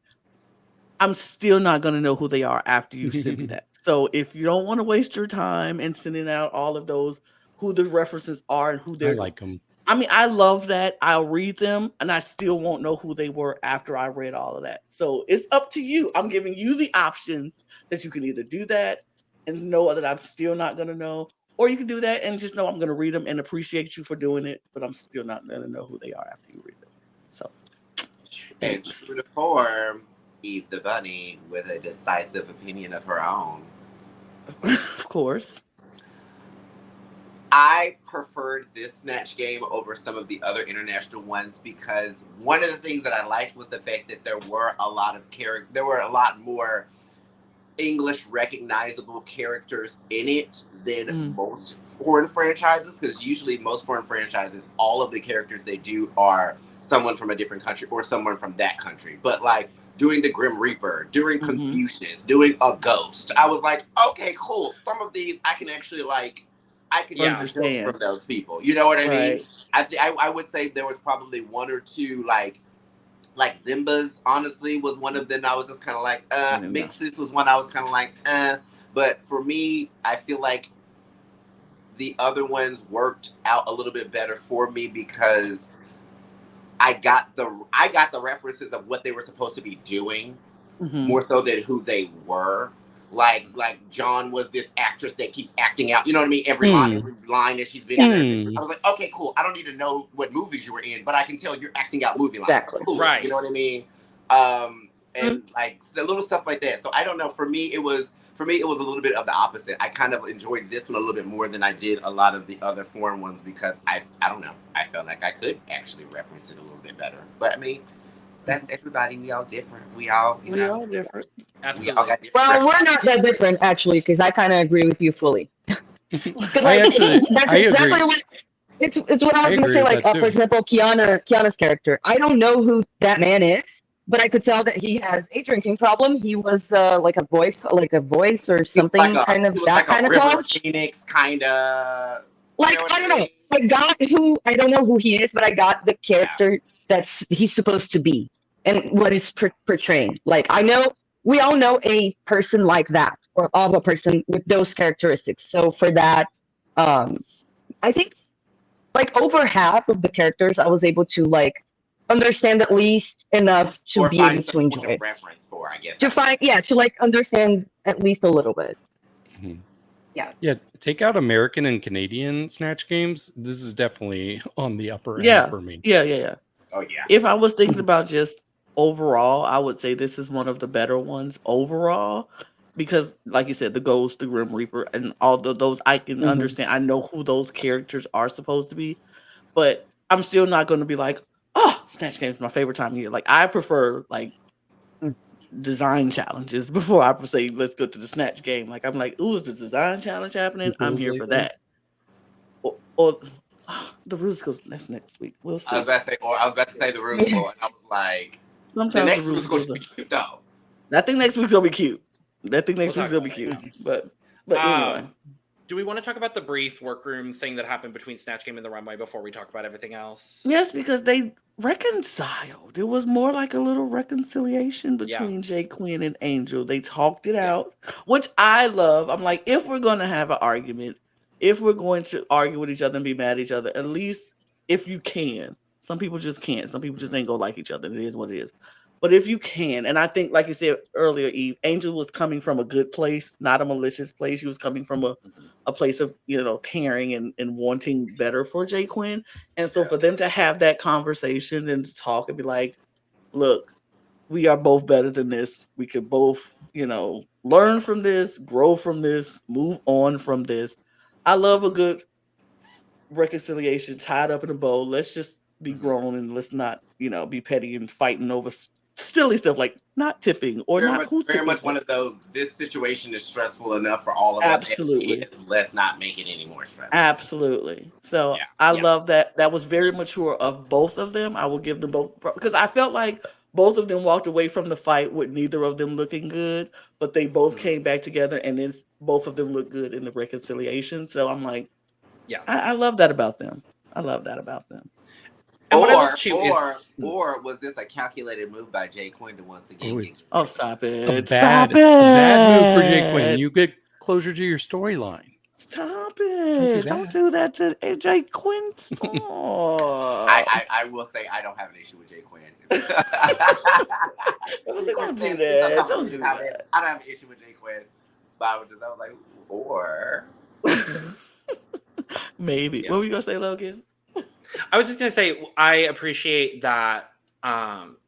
Speaker 2: I'm still not going to know who they are after you send me that. So if you don't want to waste your time in sending out all of those, who the references are and who
Speaker 3: I
Speaker 2: they're
Speaker 3: like them.
Speaker 2: I mean, I love that. I'll read them and I still won't know who they were after I read all of that. So it's up to you. I'm giving you the options that you can either do that and know that I'm still not going to know, or you can do that and just know I'm going to read them and appreciate you for doing it, but I'm still not going to know who they are after you read them. So,
Speaker 4: And true to form, Eve the Bunny with a decisive opinion of her own.
Speaker 2: of course.
Speaker 4: I preferred this Snatch Game over some of the other international ones because one of the things that I liked was the fact that there were a lot of there were a lot more English recognizable characters in it than most foreign franchises, because usually most foreign franchises, all of the characters they do are someone from a different country or someone from that country. But like doing the Grim Reaper, doing Confucius, doing a Ghost, I was like, okay, cool. Some of these I can actually understand from those people. You know what I mean? I would say there was probably one or two like Zimba's, honestly, was one of them. I was just kind of like, Mixes was one I was kind of like, But for me, I feel like the other ones worked out a little bit better for me because I got the references of what they were supposed to be doing more so than who they were. Like John was this actress that keeps acting out, you know what I mean? Every line that she's been in. I was like, okay, cool. I don't need to know what movies you were in, but I can tell you're acting out movie lines.
Speaker 5: Exactly.
Speaker 4: Cool.
Speaker 1: Right.
Speaker 4: You know what I mean? And like the little stuff like that. So I don't know. For me, it was a little bit of the opposite. I kind of enjoyed this one a little bit more than I did a lot of the other foreign ones because I don't know. I felt like I could actually reference it a little bit better. But I mean, that's everybody. We all different. We all
Speaker 2: different.
Speaker 1: Absolutely.
Speaker 4: We all got different
Speaker 5: well, we're
Speaker 4: references.
Speaker 5: not that different actually, because I kind of agree with you fully. That's
Speaker 3: I
Speaker 5: exactly
Speaker 3: agree.
Speaker 5: what it's what I was
Speaker 3: I
Speaker 5: going to
Speaker 3: agree
Speaker 5: say.
Speaker 3: with
Speaker 5: Like,
Speaker 3: that, too.
Speaker 5: for example, Kiana's character. I don't know who that man is, but I could tell that he has a drinking problem. He was like a voice or something,
Speaker 4: He was
Speaker 5: kind of
Speaker 4: like
Speaker 5: that
Speaker 4: a
Speaker 5: kind of
Speaker 4: River
Speaker 5: coach.
Speaker 4: Phoenix kind of.
Speaker 5: Like, I don't know. I don't know who he is, but I got the character he's supposed to be. and what is portraying. Like we all know a person like that, or of a person with those characteristics. So for that, I think like over half of the characters I was able to like understand at least enough to
Speaker 4: or
Speaker 5: be
Speaker 4: find
Speaker 5: able to
Speaker 4: some point
Speaker 5: enjoy.
Speaker 4: of reference for, I guess.
Speaker 5: To like understand at least a little bit.
Speaker 3: Mhm.
Speaker 5: Yeah.
Speaker 3: Take out American and Canadian Snatch games. This is definitely on the upper end
Speaker 2: Yeah.
Speaker 3: for me.
Speaker 2: Yeah.
Speaker 4: Oh yeah.
Speaker 2: If I was thinking about just overall, I would say this is one of the better ones overall. Because, like you said, the Ghost, the Grim Reaper, and all those, I can understand. I know who those characters are supposed to be, but I'm still not going to be like, oh, Snatch Game is my favorite time of year. Like, I prefer like design challenges before I say let's go to the Snatch Game. Like, I'm like, ooh, is the design challenge happening? I'm here for that. Or the Rusical, that's next week. We'll see.
Speaker 4: I was about to say the Rusical, and I was like,
Speaker 2: sometimes
Speaker 4: the next
Speaker 2: the
Speaker 4: Rusical
Speaker 2: Rusicals
Speaker 4: should be cute though.
Speaker 2: I think next week's gonna be cute. We'll
Speaker 1: talk
Speaker 2: gonna be
Speaker 1: about it,
Speaker 2: cute.
Speaker 1: yeah.
Speaker 2: But anyway.
Speaker 1: Do we want to talk about the brief workroom thing that happened between Snatch Game and the runway before we talk about everything else?
Speaker 2: Yes, because they reconciled. It was more like a little reconciliation between Jay Quinn and Angel. They talked it out, which I love. I'm like, if we're gonna have an argument, if we're going to argue with each other and be mad at each other, at least if you can. Some people just can't. Some people just ain't gonna like each other. It is what it is. But if you can, and I think, like you said earlier, Eve, Angel was coming from a good place, not a malicious place. She was coming from a place of, caring and wanting better for Jay Quinn. And so for them to have that conversation and to talk and be like, look, we are both better than this. We could both, learn from this, grow from this, move on from this. I love a good reconciliation tied up in a bow. Let's just be grown and let's not, be petty and fighting over silly stuff like not tipping or
Speaker 4: very much one of those. This situation is stressful enough for all of us.
Speaker 2: Absolutely.
Speaker 4: Let's not make it any more stressful.
Speaker 2: Absolutely. So I love that. That was very mature of both of them. I will give them both, because I felt like both of them walked away from the fight with neither of them looking good, but they both came back together and then both of them looked good in the reconciliation. So I'm like, I love that about them.
Speaker 4: Or was this a calculated move by Jay Quinn to once again get...
Speaker 2: Oh, stop it.
Speaker 3: Bad move for Jay Quinn. You get closure to your storyline.
Speaker 2: Stop it. Don't do that to Jay Quinn.
Speaker 4: I will say I don't have an issue with Jay Quinn.
Speaker 2: Don't do that. Don't do that.
Speaker 4: I don't have an issue with Jay Quinn. But I was like, or...
Speaker 2: Maybe. What were you going to say, Logan?
Speaker 1: I was just going to say, I appreciate that.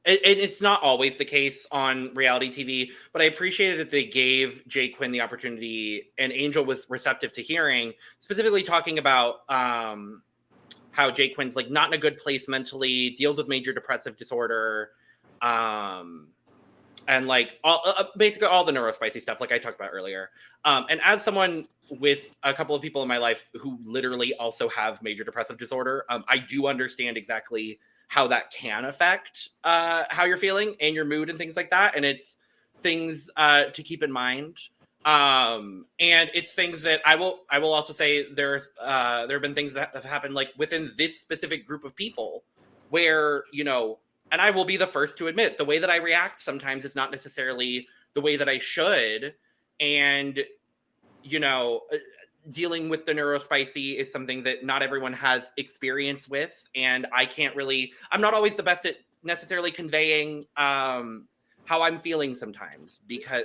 Speaker 1: It's not always the case on reality TV, but I appreciated that they gave Jay Quinn the opportunity, and Angel was receptive to hearing, specifically talking about how Jay Quinn's like not in a good place mentally, deals with major depressive disorder, and like basically all the neurospicy stuff like I talked about earlier. And as someone with a couple of people in my life who literally also have major depressive disorder, I do understand exactly how that can affect how you're feeling and your mood and things like that. And it's things to keep in mind. And it's things that I will also say there have been things that have happened like within this specific group of people where, and I will be the first to admit the way that I react sometimes is not necessarily the way that I should. And, dealing with the neurospicy is something that not everyone has experience with. And I'm not always the best at necessarily conveying how I'm feeling sometimes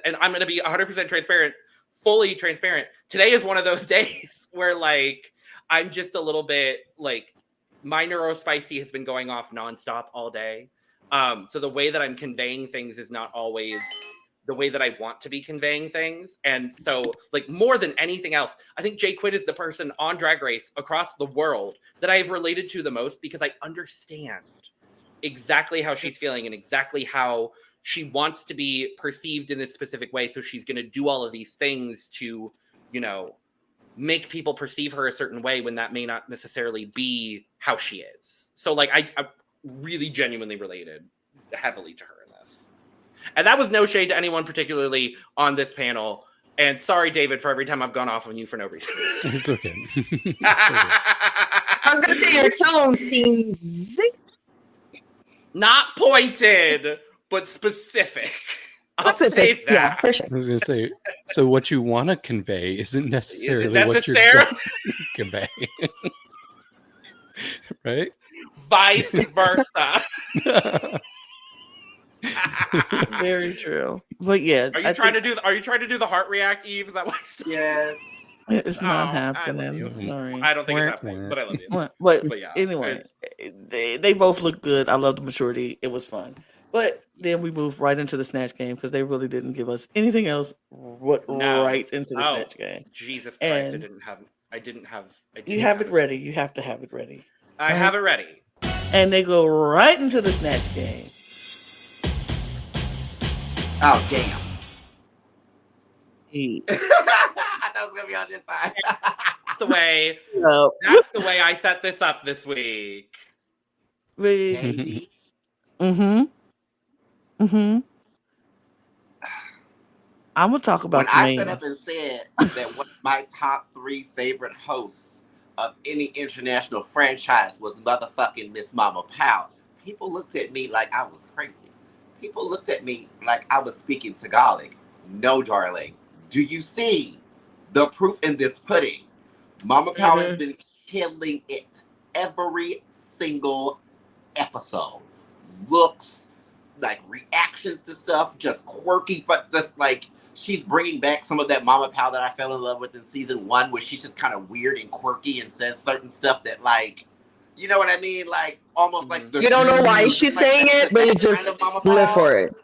Speaker 1: and I'm going to be 100% transparent, fully transparent. Today is one of those days where like, I'm just a little bit like my neurospicy has been going off nonstop all day. So the way that I'm conveying things is not always the way that I want to be conveying things. And so like more than anything else, I think Jay Quinn is the person on Drag Race across the world that I've related to the most, because I understand exactly how she's feeling and exactly how she wants to be perceived in this specific way. So she's going to do all of these things to, make people perceive her a certain way when that may not necessarily be how she is. So like I really genuinely related heavily to her in this. And that was no shade to anyone particularly on this panel. And sorry, David, for every time I've gone off on you for no reason.
Speaker 3: It's okay.
Speaker 5: I was going to say your tone seems
Speaker 1: Not pointed, but specific. I'll say
Speaker 5: Specific,
Speaker 1: that.
Speaker 5: yeah, for sure.
Speaker 3: I was gonna say, so what you want to convey isn't necessarily what you're
Speaker 1: necessarily-
Speaker 3: going to convey, right?
Speaker 1: Vice versa.
Speaker 2: Very true. But yeah,
Speaker 1: Are you trying to do the heart react, Eve? Is that what you're saying?
Speaker 4: Yes.
Speaker 2: it's not
Speaker 1: Oh, I love
Speaker 2: happening.
Speaker 1: you.
Speaker 2: Sorry.
Speaker 1: I don't think it's happening, but I love you.
Speaker 2: But
Speaker 1: yeah,
Speaker 2: anyway, they both look good. I love the maturity. It was fun. But then we moved right into the Snatch Game because they really didn't give us anything else. Right into the Snatch Game.
Speaker 1: Jesus Christ!
Speaker 2: And
Speaker 1: I didn't have.
Speaker 2: You have it ready. You have to have it ready.
Speaker 1: I have it ready.
Speaker 2: And they go right into the Snatch Game.
Speaker 4: Oh damn!
Speaker 2: He-
Speaker 4: I thought it was gonna be on this side.
Speaker 1: That's the way.
Speaker 2: No.
Speaker 1: That's the way I set this up this week.
Speaker 4: Maybe.
Speaker 2: I'm gonna talk about
Speaker 4: When I
Speaker 2: Lana.
Speaker 4: set up and said that one of my top 3 favorite hosts of any international franchise was motherfucking Miss Mama Pow, people looked at me like I was crazy. People looked at me like I was speaking Tagalog. No, darling. Do you see the proof in this pudding? Mama Pow has been killing it every single episode. Looks, like reactions to stuff, just quirky, but just like she's bringing back some of that Mama Pow that I fell in love with in season 1, where she's just kind of weird and quirky and says certain stuff that, like, you know what I mean? Like, almost like the
Speaker 5: You don't know why she's saying it, but you just live for it.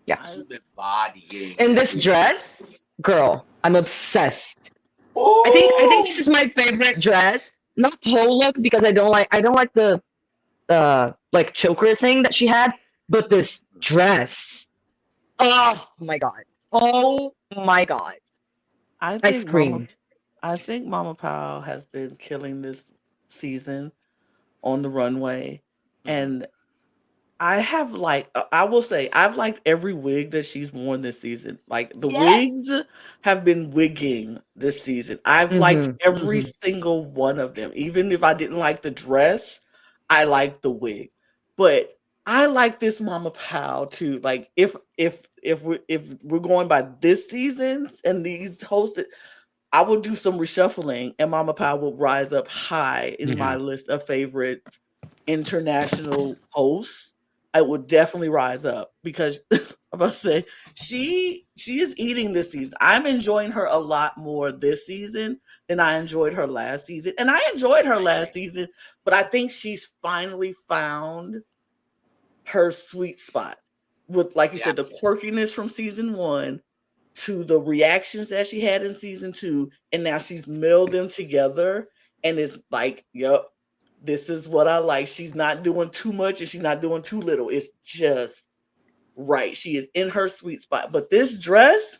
Speaker 5: Yeah.
Speaker 4: She's been bodying.
Speaker 5: And this dress, girl, I'm obsessed.
Speaker 4: Ooh.
Speaker 5: I think this is my favorite dress. Not whole look because I don't like the like choker thing that she had, but this dress. Oh my god. Oh my god. I screamed.
Speaker 2: I think Mama Pow has been killing this season on the runway, and I will say I've liked every wig that she's worn this season. Like the wigs have been wigging this season. I've liked every single one of them. Even if I didn't like the dress, I liked the wig. But I like this Mama Pow too. Like if we're going by this season and these hosted, I will do some reshuffling and Mama Pow will rise up high in my list of favorite international hosts. I would definitely rise up because I'm about to say she is eating this season. I'm enjoying her a lot more this season than I enjoyed her last season. And I enjoyed her last season, but I think she's finally found her sweet spot with, like you said, the quirkiness from season 1 to the reactions that she had in season 2. And now she's melded them together. And it's like, yep. This is what I like. She's not doing too much and she's not doing too little. It's just right. She is in her sweet spot. But this dress,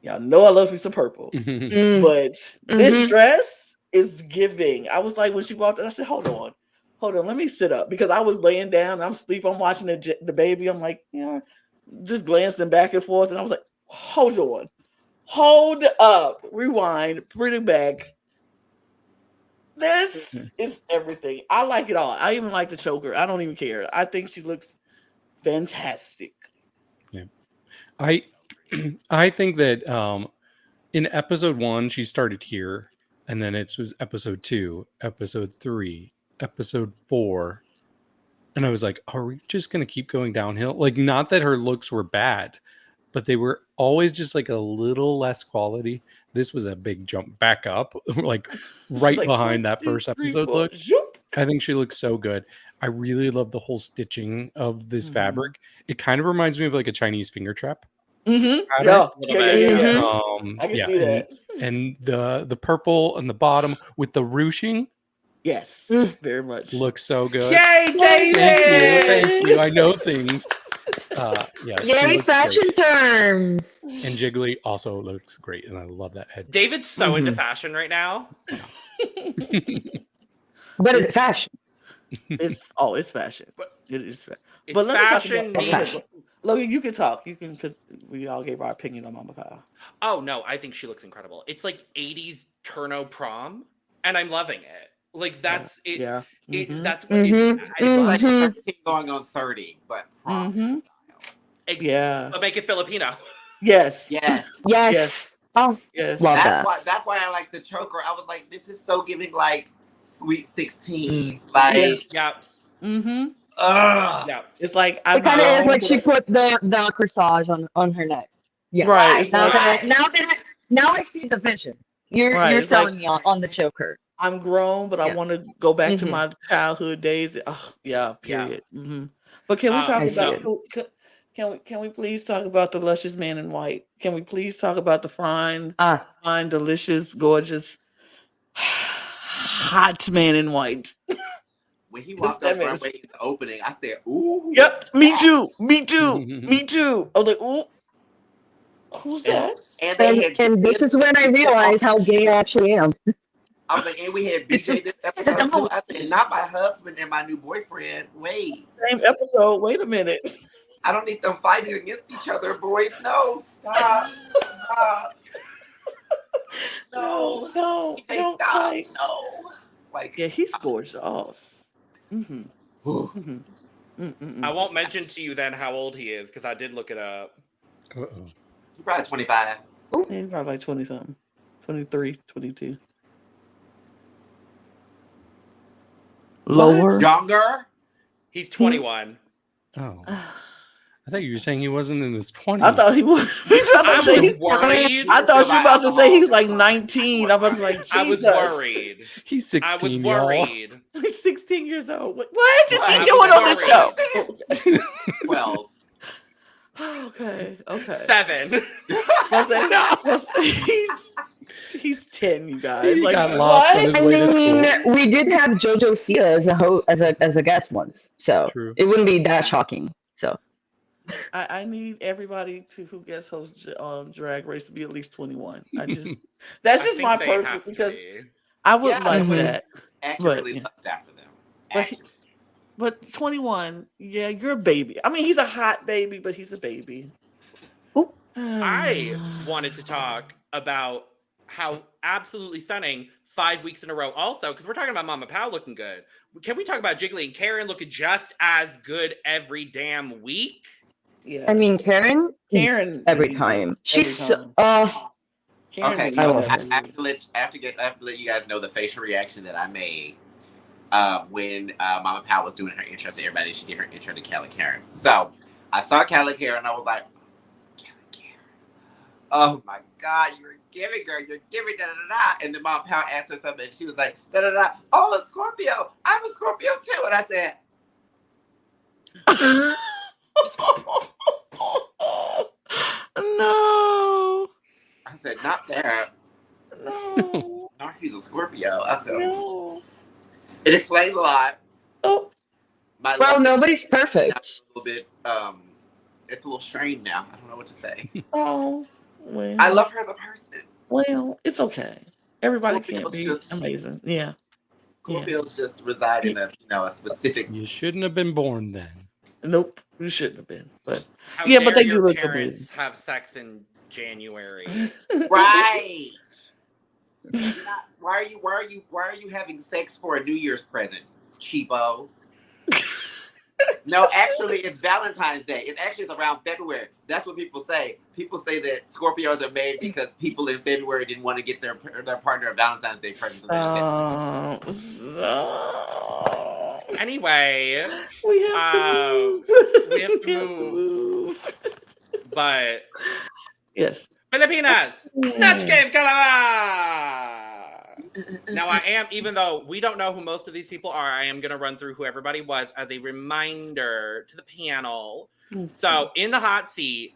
Speaker 2: y'all know I love me some purple. But this dress is giving. I was like, when she walked in, I said, hold on, let me sit up. Because I was laying down, I'm asleep, I'm watching the baby. I'm like, just glancing back and forth. And I was like, hold on, hold up, rewind, bring it back. This is everything. I like it all. I even like the choker. I don't even care. I think she looks fantastic.
Speaker 3: Yeah. I think that in episode 1, she started here, and then it was episode 2, episode 3, episode 4. And I was like, are we just going to keep going downhill? Like, not that her looks were bad, but they were always just like a little less quality. This was a big jump back up, like right behind that first episode look. I think she looks so good. I really love the whole stitching of this fabric. It kind of reminds me of like a Chinese finger trap.
Speaker 2: Yeah. I can see that.
Speaker 3: And the purple on the bottom with the ruching.
Speaker 2: Yes, very much.
Speaker 3: Looks so good.
Speaker 1: Yay, David!
Speaker 3: Thank you. I know things.
Speaker 5: Yay, fashion terms.
Speaker 3: And Jiggly also looks great, and I love that head.
Speaker 1: David's so into fashion right now.
Speaker 5: But is it fashion?
Speaker 2: It's fashion. It is fashion.
Speaker 1: It's
Speaker 2: But let
Speaker 1: fashion.
Speaker 2: me talk about Logan, you can talk. You can, because we all gave our opinion on Mama Pow.
Speaker 1: Oh no, I think she looks incredible. It's like 80s Turno prom, and I'm loving it. Like that's it.
Speaker 2: Yeah.
Speaker 1: That's what it's.
Speaker 4: It's like 13 going on 30, but prom style.
Speaker 2: Yeah.
Speaker 1: But make it Filipino.
Speaker 2: Yes.
Speaker 5: Yes. Oh,
Speaker 2: Yes.
Speaker 5: love that.
Speaker 4: That's why I like the choker. I was like, this is so giving like Sweet 16. Like,
Speaker 1: Yeah.
Speaker 4: yeah.
Speaker 2: It's like
Speaker 5: It kind of is like she put the corsage on her neck. Yeah.
Speaker 2: Right. It's
Speaker 5: Now
Speaker 2: like,
Speaker 5: now I see the vision. You're
Speaker 2: Right,
Speaker 5: selling me on the choker.
Speaker 2: I'm grown, but I want to go back to
Speaker 5: Mhm.
Speaker 2: my childhood days. Oh, yeah. Period. But can we talk
Speaker 5: I see
Speaker 2: about? Can we please talk about the luscious man in white? Can we please talk about the fine, delicious, gorgeous, hot man in white?
Speaker 4: When he walked up runway in the opening, I said, "Ooh."
Speaker 2: Yep, me too. Me too. Me too. I was like, "Ooh, who's that?"
Speaker 5: And this is when I realized how gay I actually am.
Speaker 4: I was like, and we had BJ this episode too. I said, not my husband and my new boyfriend. Wait.
Speaker 2: Same episode. Wait a minute.
Speaker 4: I don't need them fighting against each other, boys. No, stop. Stop.
Speaker 2: No,
Speaker 4: don't
Speaker 2: stop.
Speaker 4: Fight. No. Like,
Speaker 2: yeah, he scores off.
Speaker 1: I won't mention to you then how old he is because I did look it up.
Speaker 4: He's probably 25.
Speaker 2: He's probably like 20 something. 23, 22. Lower.
Speaker 4: Younger?
Speaker 1: He's 21.
Speaker 3: Oh. I thought you were saying he wasn't in his 20s.
Speaker 2: I thought he was.
Speaker 1: I was worried.
Speaker 2: I thought you were about to say he was like 19. I was like, Jesus.
Speaker 1: I was worried.
Speaker 3: He's 16.
Speaker 1: I was worried.
Speaker 2: He's 16 years old. What is he doing on the show?
Speaker 4: 12.
Speaker 2: Okay.
Speaker 1: 7.
Speaker 2: He's 10, you guys.
Speaker 3: He
Speaker 2: like,
Speaker 3: got lost on his way to school.
Speaker 5: We did have JoJo Sia as a guest once, so
Speaker 3: True.
Speaker 5: It wouldn't be that shocking. So
Speaker 2: I need everybody who guest hosts Drag Race to be at least 21. That's just my personal, because I would like that.
Speaker 4: Accurately lust after them.
Speaker 2: But 21, yeah, you're a baby. I mean, he's a hot baby, but he's a baby.
Speaker 1: I wanted to talk about how absolutely stunning 5 weeks in a row also, because we're talking about Mama Pow looking good. Can we talk about Jiggly and Karen looking just as good every damn week?
Speaker 2: Yeah.
Speaker 5: I mean, Karen every time. She's okay.
Speaker 4: I have to let you guys know the facial reaction that I made when Mama Pow was doing her intro to everybody. She did her intro to Callie Karen. So I saw Callie Karen and I was like, Callie Karen, oh my God, you're giving, girl, you're giving, da da da. And then Mama Pow asked her something and she was like, da da da. Oh, a Scorpio. I'm a Scorpio too. And I said,
Speaker 2: no.
Speaker 4: I said, not that.
Speaker 2: No.
Speaker 4: No, she's a Scorpio. I said,
Speaker 2: No.
Speaker 4: It explains a lot.
Speaker 2: Oh.
Speaker 5: Well, nobody's perfect.
Speaker 4: A little bit, it's a little strained now. I don't know what to say.
Speaker 2: Oh. Well.
Speaker 4: I love her as a person.
Speaker 2: Well, it's okay. Everybody
Speaker 4: Scorpios
Speaker 2: can't be
Speaker 4: just
Speaker 2: amazing. Yeah.
Speaker 4: Scorpios just reside in a specific.
Speaker 3: You shouldn't have been born then.
Speaker 2: Nope, you shouldn't have been. But
Speaker 1: How
Speaker 2: yeah, but
Speaker 1: dare
Speaker 2: they do
Speaker 1: your
Speaker 2: look
Speaker 1: parents
Speaker 2: amazing.
Speaker 1: have sex in January.
Speaker 4: Right. Why are you having sex for a New Year's present, cheapo? No, actually, it's Valentine's Day. It's around February. That's what people say. People say that Scorpios are made because people in February didn't want to get their partner a Valentine's Day present.
Speaker 1: Anyway,
Speaker 2: we have to move.
Speaker 1: But
Speaker 2: yes,
Speaker 1: Filipinas, Snatch Game, Calabar! Now I am, even though we don't know who most of these people are, I am going to run through who everybody was as a reminder to the panel. So in the hot seat,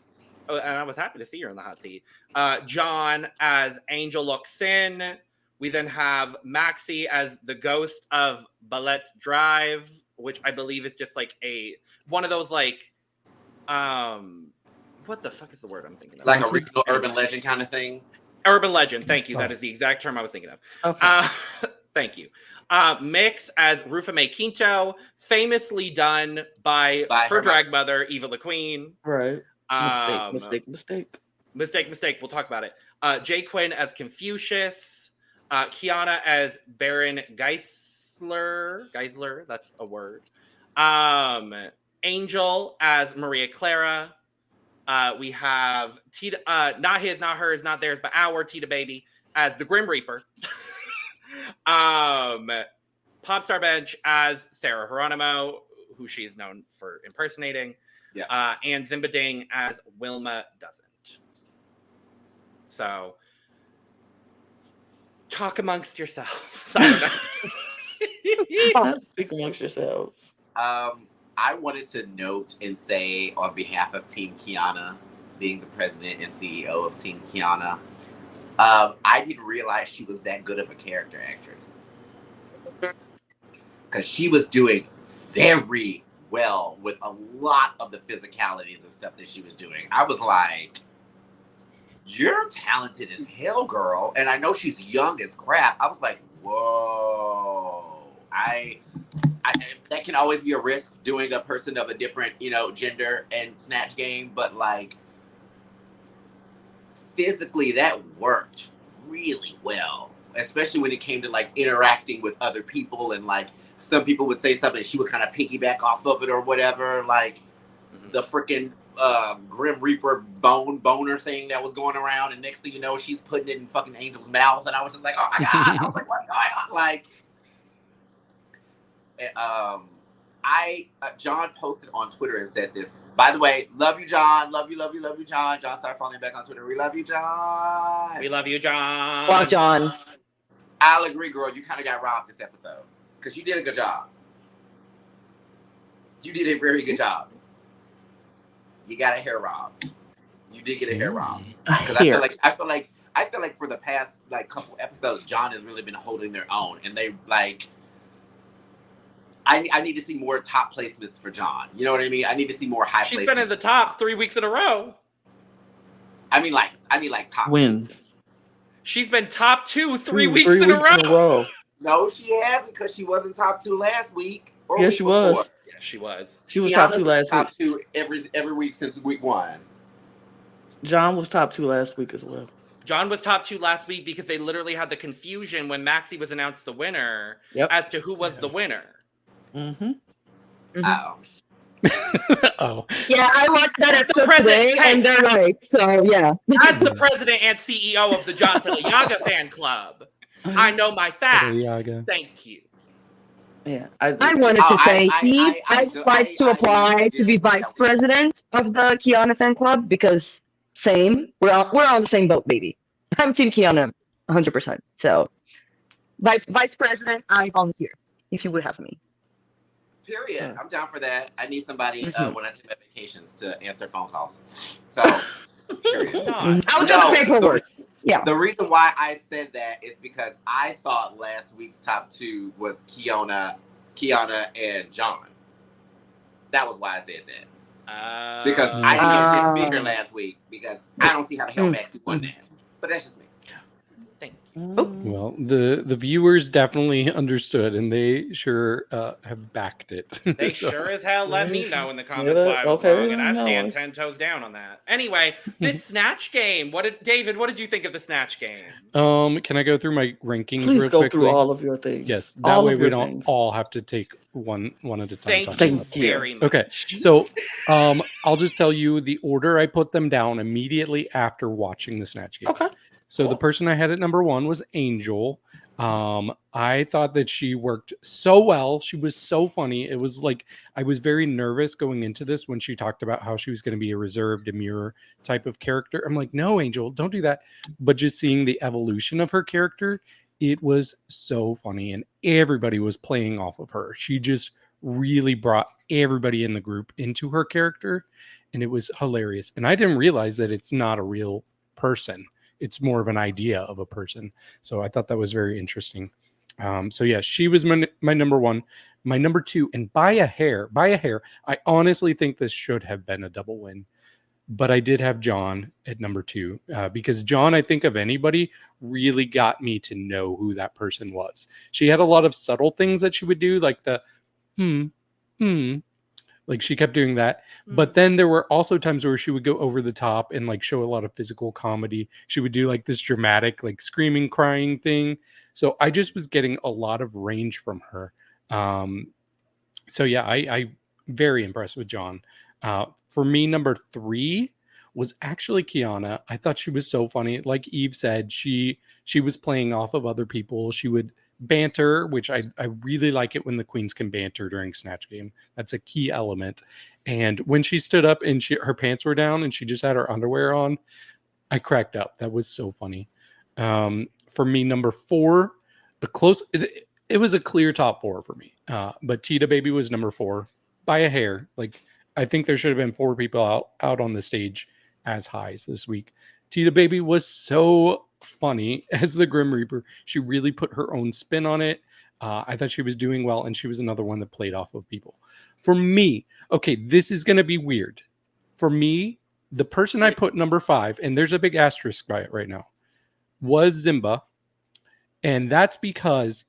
Speaker 1: and I was happy to see her in the hot seat, John as Angel Luxin. We then have Maxie as the ghost of Ballet Drive, which I believe is just like one of those like, what the fuck is the word I'm thinking of?
Speaker 4: Like a regional urban legend kind of thing?
Speaker 1: Urban legend, thank you. That is the exact term I was thinking of.
Speaker 2: Okay.
Speaker 1: Thank you. Mix as Rufa Mae Quinto, famously done by her drag mother, Eva La Queen.
Speaker 2: Right. Mistake.
Speaker 1: We'll talk about it. Jay Quinn as Confucius. Kiana as Baron Geis. Geisler, that's a word. Angel as Maria Clara. We have Tita, not his, not hers, not theirs, but our Tita Baby as the Grim Reaper. Popstar Bench as Sarah Geronimo, who she is known for impersonating.
Speaker 4: Yeah.
Speaker 1: And Zimba Ding as Wilma Doesn't. So, talk amongst yourselves. I don't know.
Speaker 2: Speak amongst yourselves.
Speaker 4: I wanted to note and say on behalf of Team Kiana, being the president and CEO of Team Kiana, I didn't realize she was that good of a character actress. Because she was doing very well with a lot of the physicalities of stuff that she was doing. I was like, you're talented as hell, girl. And I know she's young as crap. I was like, whoa. I that can always be a risk, doing a person of a different, gender and Snatch Game, but like physically that worked really well, especially when it came to like interacting with other people, and like some people would say something and she would kind of piggyback off of it or whatever, like the freaking Grim Reaper boner thing that was going around, and next thing you know she's putting it in fucking Angel's mouth, and I was just like, oh my god. I was like, what's going on? Like John posted on Twitter and said this. By the way, love you, John. Love you, John. John started following back on Twitter. We love you, John.
Speaker 1: We love you, John.
Speaker 5: Wow, John.
Speaker 4: I'll agree, girl. You kind of got robbed this episode because you did a good job. You did a very good job. You got a hair robbed. You did get a hair robbed. Because I feel like for the past like couple episodes, John has really been holding their own, and they like. I need to see more top placements for John. You know what I mean? I need to see more high placements.
Speaker 1: She's been in the top 3 weeks in a row.
Speaker 4: I mean like top.
Speaker 2: When?
Speaker 1: She's been top 2 3 weeks in a row.
Speaker 4: No, she hasn't, because she wasn't top 2 last week.
Speaker 2: Yeah, she was.
Speaker 1: Yeah, she was.
Speaker 2: She was top 2 last week.
Speaker 4: Top 2 every week since week 1.
Speaker 2: John was top 2 last week as well.
Speaker 1: John was top 2 last week because they literally had the confusion when Maxie was announced the winner as to who was the winner.
Speaker 2: Mm-hmm.
Speaker 4: Oh.
Speaker 3: Oh.
Speaker 5: Yeah, I watched that episode today, and they're right. So, yeah.
Speaker 1: As the president and CEO of the Johnson Yaga fan club, I know my facts. Thank you.
Speaker 2: Yeah,
Speaker 5: I wanted to say, I'd like to apply to be vice president of the Kiana fan club, because same, we're on the same boat, baby. I'm Team Kiana, 100%. So, vice president, I volunteer if you would have me.
Speaker 4: Period. I'm down for that. I need somebody when I take my vacations to answer phone calls. So, period.
Speaker 5: I'll do the paperwork.
Speaker 4: The reason why I said that is because I thought last week's top 2 was Kiana, and John. That was why I said that. Because I didn't be here last week, because I don't see how the hell Maxie won that. But that's just me.
Speaker 3: Well, the viewers definitely understood, and they sure have backed it.
Speaker 1: They sure as hell let me know in the comments why I was wrong, and I stand 10 toes down on that. Anyway, this Snatch Game. David, what did you think of the Snatch Game?
Speaker 3: Can I go through my rankings
Speaker 2: Please
Speaker 3: real
Speaker 2: go
Speaker 3: quickly?
Speaker 2: through all of your things.
Speaker 3: Yes, that way we don't all have to take one at a time.
Speaker 1: Thank you very much.
Speaker 3: Okay, so I'll just tell you the order I put them down immediately after watching the Snatch Game.
Speaker 2: Okay.
Speaker 3: So the person I had at number 1 was Angel. I thought that she worked so well. She was so funny. It was like, I was very nervous going into this when she talked about how she was going to be a reserved, demure type of character. I'm like, no, Angel, don't do that. But just seeing the evolution of her character, it was so funny. And everybody was playing off of her. She just really brought everybody in the group into her character. And it was hilarious. And I didn't realize that it's not a real person. It's more of an idea of a person. So I thought that was very interesting. So yeah, she was my number 1. My number 2, and by a hair, I honestly think this should have been a double win. But I did have John at number 2 because John, I think of anybody, really got me to know who that person was. She had a lot of subtle things that she would do, like the Like she kept doing that. But then there were also times where she would go over the top and like show a lot of physical comedy. She would do like this dramatic, like screaming, crying thing. So I just was getting a lot of range from her. So yeah, I very impressed with John. For me, number 3 was actually Kiana. I thought she was so funny. Like Eve said, she was playing off of other people. She would banter, which I really like it when the queens can banter during Snatch Game. That's a key element. And when she stood up and her pants were down and she just had her underwear on, I cracked up. That was so funny. For me, number 4, it was a clear top 4 for me. But Tita Baby was number 4 by a hair. Like I think there should have been 4 people out on the stage as highs this week. Tita Baby was so funny as the Grim Reaper. She really put her own spin on it. I thought she was doing well, and she was another one that played off of people. For me, okay, this is going to be weird. For me, the person I put number 5, and there's a big asterisk by it right now, was Zimba. And that's because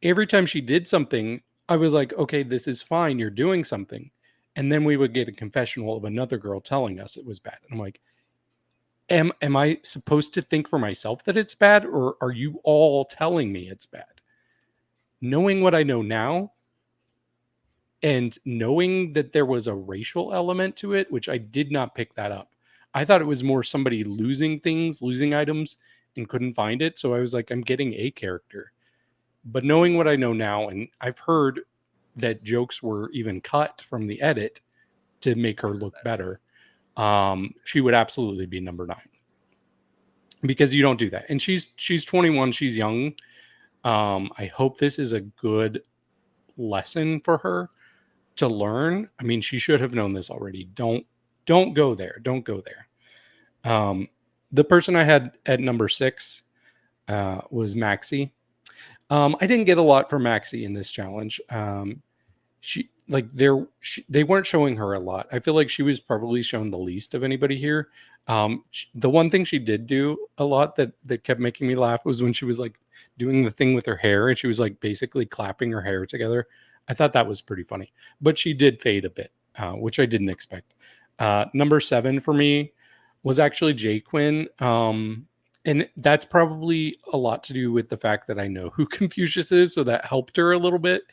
Speaker 3: every time she did something, I was like, okay, this is fine. You're doing something. And then we would get a confessional of another girl telling us it was bad. And I'm like, am I supposed to think for myself that it's bad, or are you all telling me it's bad? Knowing what I know now and knowing that there was a racial element to it, which I did not pick that up. I thought it was more somebody losing things, losing items, and couldn't find it. So I was like, I'm getting a character. But knowing what I know now, and I've heard that jokes were even cut from the edit to make her look better, she would absolutely be number 9. Because you don't do that. And she's 21, she's young. I hope this is a good lesson for her to learn. I mean, she should have known this already. Don't go there. Don't go there. The person I had at number 6 was Maxie. I didn't get a lot from Maxie in this challenge. They weren't showing her a lot. I feel like she was probably shown the least of anybody here. The one thing she did do a lot that kept making me laugh was when she was like doing the thing with her hair and she was like basically clapping her hair together. I thought that was pretty funny, but she did fade a bit, which I didn't expect. Number 7 for me was actually Jay Quinn. And that's probably a lot to do with the fact that I know who Confucius is. So that helped her a little bit.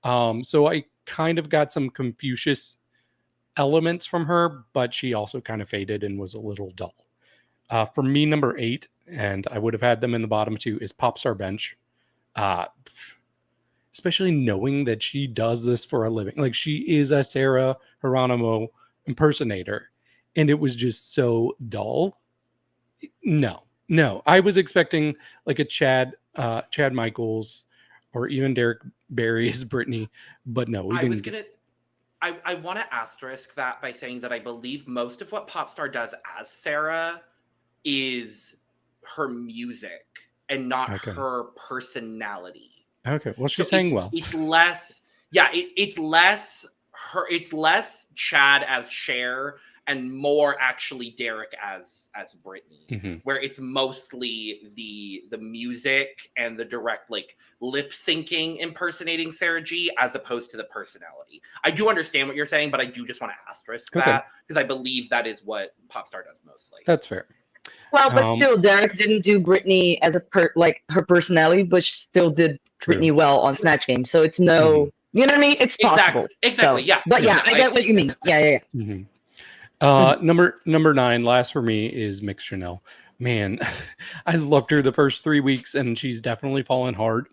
Speaker 3: So I kind of got some Confucius elements from her, but she also kind of faded and was a little dull. For me, number 8, and I would have had them in the bottom 2, is Popstar Bench. Especially knowing that she does this for a living. Like she is a Sarah Geronimo impersonator. And it was just so dull. No, I was expecting like a Chad Michaels or even Derek Barry as Brittany, but no, we didn't.
Speaker 1: I want to asterisk that by saying that I believe most of what Popstar does as Sarah is her music and not her personality.
Speaker 3: Okay, well, she's saying well.
Speaker 1: It's less, it's less Chad as Cher and more actually Derek as Brittany, where it's mostly the music and the direct like lip syncing impersonating Sarah G as opposed to the personality. I do understand what you're saying, but I do just want to asterisk that because I believe that is what Popstar does mostly.
Speaker 3: That's fair.
Speaker 5: Well, but still, Derek didn't do Brittany as her personality, but she still did Brittany well on Snatch Game. So it's no, you know what I mean? It's possible.
Speaker 1: Exactly.
Speaker 5: So,
Speaker 1: yeah.
Speaker 5: But yeah, I get what you mean. Yeah.
Speaker 3: Number 9, last for me, is Mix Chanel. Man, I loved her the first 3 weeks, and she's definitely fallen hard.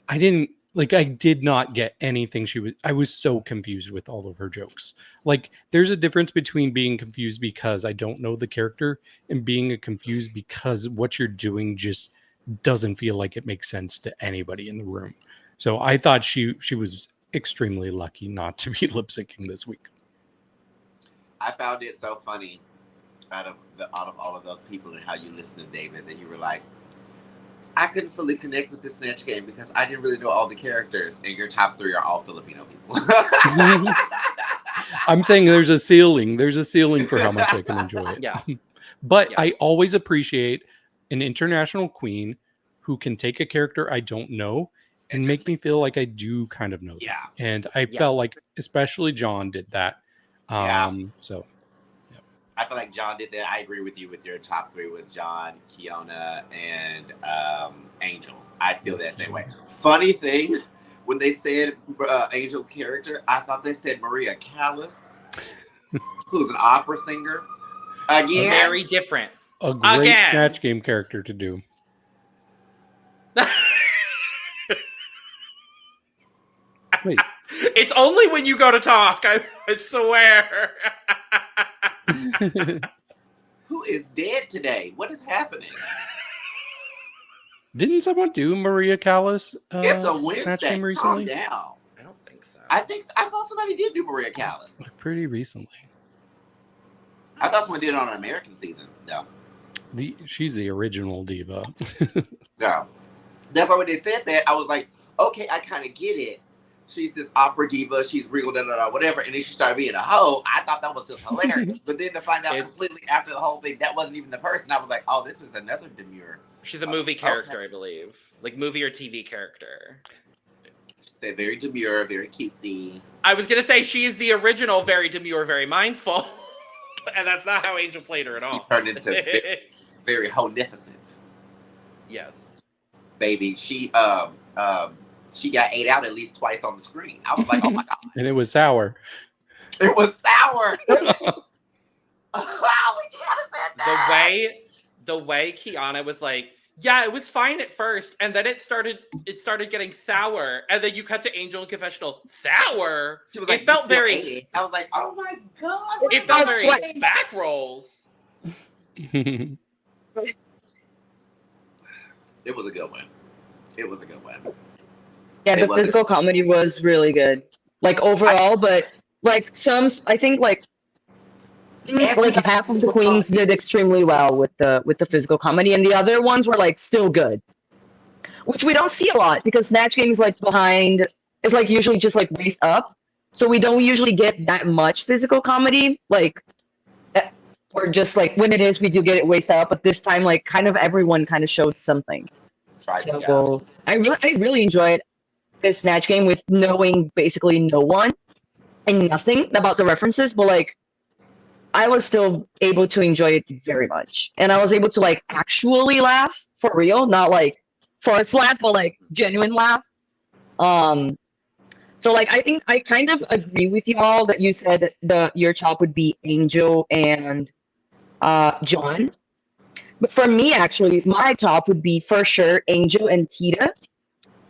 Speaker 3: I did not get anything I was so confused with all of her jokes. Like, there's a difference between being confused because I don't know the character and being confused because what you're doing just doesn't feel like it makes sense to anybody in the room. So I thought she was extremely lucky not to be lip syncing this week.
Speaker 4: I found it so funny out of all of those people and how you listened to David that you were like, I couldn't fully connect with the Snatch Game because I didn't really know all the characters, and your top 3 are all Filipino people.
Speaker 3: I'm saying there's a ceiling. There's a ceiling for how much I can enjoy it.
Speaker 1: Yeah.
Speaker 3: But I always appreciate an international queen who can take a character I don't know and make me feel like I do kind of know them.
Speaker 4: Yeah.
Speaker 3: And I felt like especially John did that. So
Speaker 4: I feel like John did that. I agree with you with your top 3 with John, Kiana, and Angel. I feel that same way. Funny thing, when they said Angel's character, I thought they said Maria Callas, who's an opera singer. Again,
Speaker 1: Very different.
Speaker 3: A great Snatch Game character to do. Wait.
Speaker 1: It's only when you go to talk, I swear.
Speaker 4: Who is dead today? What is happening?
Speaker 3: Didn't someone do Maria Callas
Speaker 4: It's a Wednesday.
Speaker 3: Snatch Game recently?
Speaker 4: Calm down.
Speaker 1: I don't think so.
Speaker 4: I thought somebody did do Maria Callas.
Speaker 3: Pretty recently.
Speaker 4: I thought someone did it on an American season. No.
Speaker 3: She's the original diva.
Speaker 4: No. That's why when they said that, I was like, okay, I kind of get it. She's this opera diva. She's real, whatever. And then she started being a hoe. I thought that was just hilarious. But then to find out completely after the whole thing, that wasn't even the person. I was like, oh, this was another demure.
Speaker 1: She's a movie character, I believe. Like movie or TV character.
Speaker 4: She said very demure, very cutesy.
Speaker 1: I was going to say she is the original very demure, very mindful. And that's not how Angel played her at all.
Speaker 4: She turned into very, very honificent.
Speaker 1: Yes.
Speaker 4: Baby, she got ate out at least twice on the screen. I was like, oh my God.
Speaker 3: And it was sour.
Speaker 4: It was sour. Wow, we can't have said that.
Speaker 1: The way Kiana was like, yeah, it was fine at first, and then it started getting sour, and then you cut to Angel in confessional. Sour?
Speaker 4: She was like,
Speaker 1: it felt very.
Speaker 4: I was like, oh my God.
Speaker 1: It felt very back rolls.
Speaker 4: It was a good one.
Speaker 5: Yeah, the physical comedy was really good. Like overall, but like I think like half of the queens did extremely well with the physical comedy, and the other ones were like still good, which we don't see a lot because Snatch Game is like behind. It's like usually just like waist up, so we don't usually get that much physical comedy. Like, or just like when it is, we do get it waist up, but this time like kind of everyone kind of showed something. So I really enjoyed this Snatch Game with knowing basically no one and nothing about the references, but like I was still able to enjoy it very much. And I was able to like actually laugh for real, not like forced laugh, but like genuine laugh. So like I think I kind of agree with you all that you said that your top would be Angel and John. But for me, actually, my top would be for sure Angel and Tita.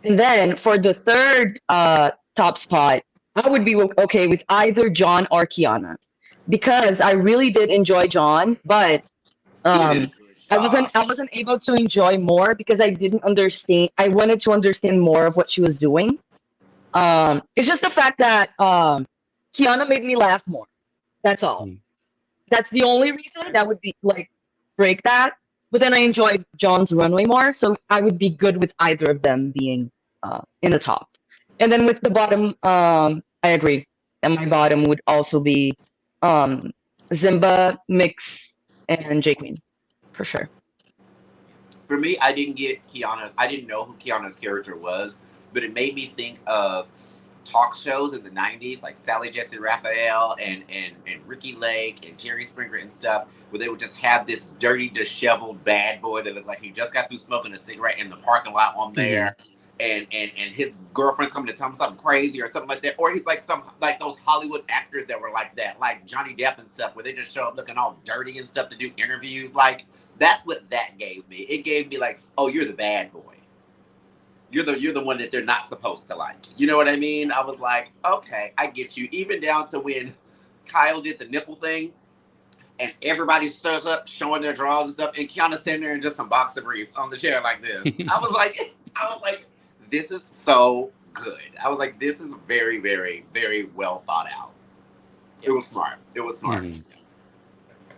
Speaker 5: And then for the third top spot, I would be okay with either John or Kiana. Because I really did enjoy John, but I wasn't able to enjoy more because I didn't understand. I wanted to understand more of what she was doing. It's just the fact that Kiana made me laugh more. That's all. That's the only reason that would be like break that. But then I enjoyed John's runway more, so I would be good with either of them being in the top. And then with the bottom, I agree. And my bottom would also be Zimba, Mix, and J Queen, for sure.
Speaker 4: For me, I didn't know who Kiana's character was, but it made me think of talk shows in the 90s, like Sally Jesse Raphael and Ricky Lake and Jerry Springer and stuff, where they would just have this dirty, disheveled bad boy that looked like he just got through smoking a cigarette in the parking lot on there. And his girlfriend's coming to tell him something crazy or something like that. Or he's like those Hollywood actors that were like that, like Johnny Depp and stuff, where they just show up looking all dirty and stuff to do interviews. Like, that's what that gave me. It gave me like, oh, you're the bad boy. You're the one that they're not supposed to like. You know what I mean? I was like, okay, I get you. Even down to when Kyle did the nipple thing and everybody stood up showing their drawers and stuff, and Kiana's standing there in just some boxer briefs on the chair like this. I was like, this is so good. I was like, this is very, very, very well thought out. It was smart.
Speaker 1: Lana,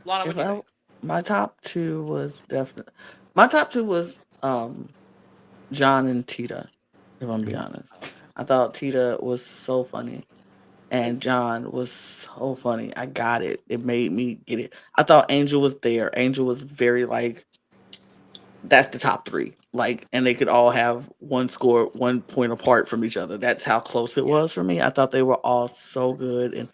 Speaker 1: what do you think?
Speaker 2: My top two was John and Tita, if I'm being honest. I thought Tita was so funny and John was so funny. I got it. It made me get it. I thought Angel was there. Angel was very like that's the top three. Like, and they could all have one score, 1 point apart from each other. That's how close it was for me. I thought they were all so good. And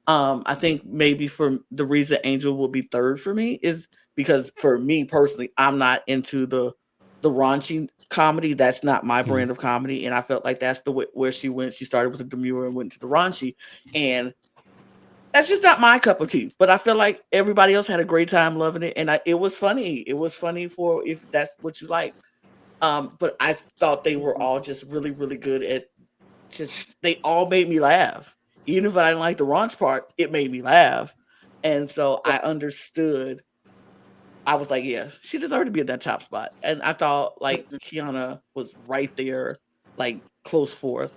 Speaker 2: I think maybe for the reason Angel will be third for me is because for me personally, I'm not into the raunchy comedy. That's not my brand of comedy. And I felt like that's the way where she went. She started with the demure and went to the raunchy. And that's just not my cup of tea. But I feel like everybody else had a great time loving it. And it was funny. It was funny for if that's what you like. But I thought they were all just really, really good at they all made me laugh. Even if I didn't like the raunch part, it made me laugh. And so I understood. I was like, yeah, she deserved to be in that top spot. And I thought like Kiana was right there, like close fourth.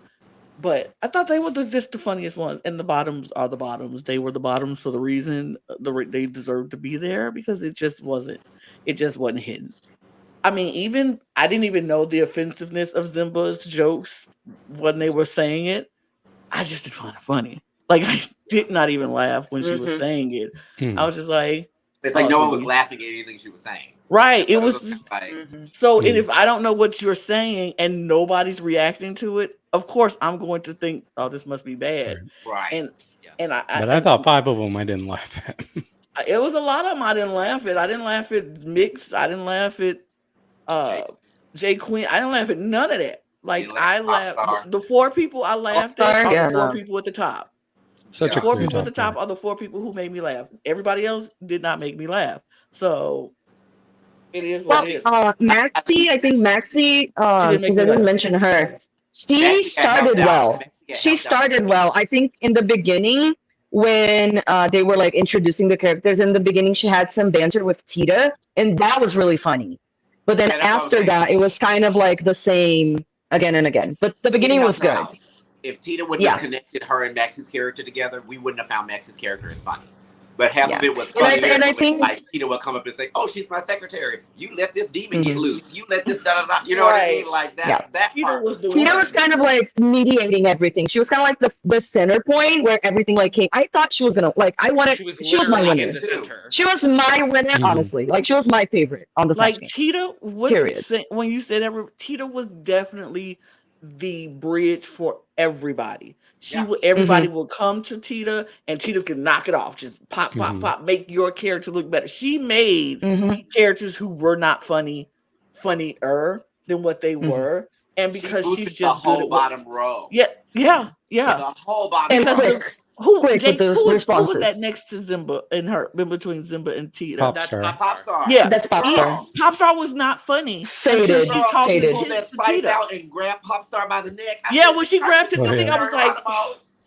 Speaker 2: But I thought they were just the funniest ones. And the bottoms are the bottoms. They were the bottoms for the reason they deserved to be there because it just wasn't hidden. I mean, I didn't even know the offensiveness of Zimba's jokes when they were saying it. I just didn't find it funny. Like, I did not even laugh when she was saying it. I was just like...
Speaker 4: It's like no one was laughing at anything she was saying.
Speaker 2: Right. It was just, so, and if I don't know what you're saying and nobody's reacting to it, of course I'm going to think, oh, this must be bad.
Speaker 4: Right.
Speaker 2: And
Speaker 3: I thought 5 of them I didn't laugh at.
Speaker 2: It was a lot of them I didn't laugh at. I didn't laugh at Mix. I didn't laugh at Jay Quinn. I didn't laugh at none of that. Like, I laughed. The 4 people I laughed at are the 4 people at the top.
Speaker 3: Such a
Speaker 2: 4 people at the top are the 4 people who made me laugh. Everybody else did not make me laugh. So it is what it is.
Speaker 5: Maxie, I think Maxie, because I didn't mention her. She started well. She started well. I think in the beginning, when they were like introducing the characters, in the beginning she had some banter with Tita, and that was really funny. But then after that, it was kind of like the same again and again. But the beginning was good.
Speaker 4: If Tita wouldn't have connected her and Max's character together, we wouldn't have found Max's character as funny. But half of it was funny. And I think like Tita will come up and say, "Oh, she's my secretary. You let this demon get loose. You let this da da da." You know what I mean? Like that. Yeah. That part.
Speaker 5: Tita was kind of like mediating everything. She was kind of like the center point where everything like came. I thought she was gonna like. I wanted. She was my winner. She was my winner. Honestly, like she was my favorite on the
Speaker 2: like Tita. When you said Tita was definitely the bridge for everybody. Everybody will come to Tita and Tita can knock it off. Just pop, make your character look better. She made characters who were not funnier than what they were. And because she's just
Speaker 4: the whole bottom row.
Speaker 2: Yeah.
Speaker 4: The whole bottom row.
Speaker 2: Who was that next to Zimba and her, in between Zimba and Tita?
Speaker 3: Popstar.
Speaker 2: Yeah,
Speaker 5: that's Popstar.
Speaker 2: Popstar was not funny.
Speaker 5: Faded.
Speaker 2: She talked
Speaker 4: to Tita out and grabbed Popstar by the neck.
Speaker 2: When she grabbed it, I think I was like,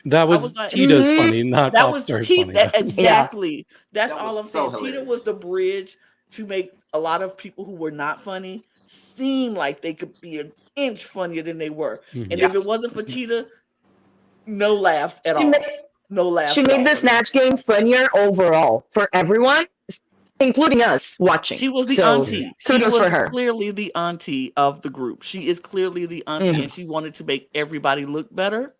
Speaker 3: that was Tita's funny, not
Speaker 2: that
Speaker 3: Popstar's
Speaker 2: was Tita.
Speaker 3: funny.
Speaker 2: Exactly. That's all I'm saying.
Speaker 4: Hilarious.
Speaker 2: Tita was the bridge to make a lot of people who were not funny seem like they could be an inch funnier than they were. And if it wasn't for Tita, no laughs at all. No laughs.
Speaker 5: She made the Snatch Game funnier overall for everyone, including us watching.
Speaker 2: She was the auntie. She was clearly the auntie of the group. She is clearly the auntie, and she wanted to make everybody look better.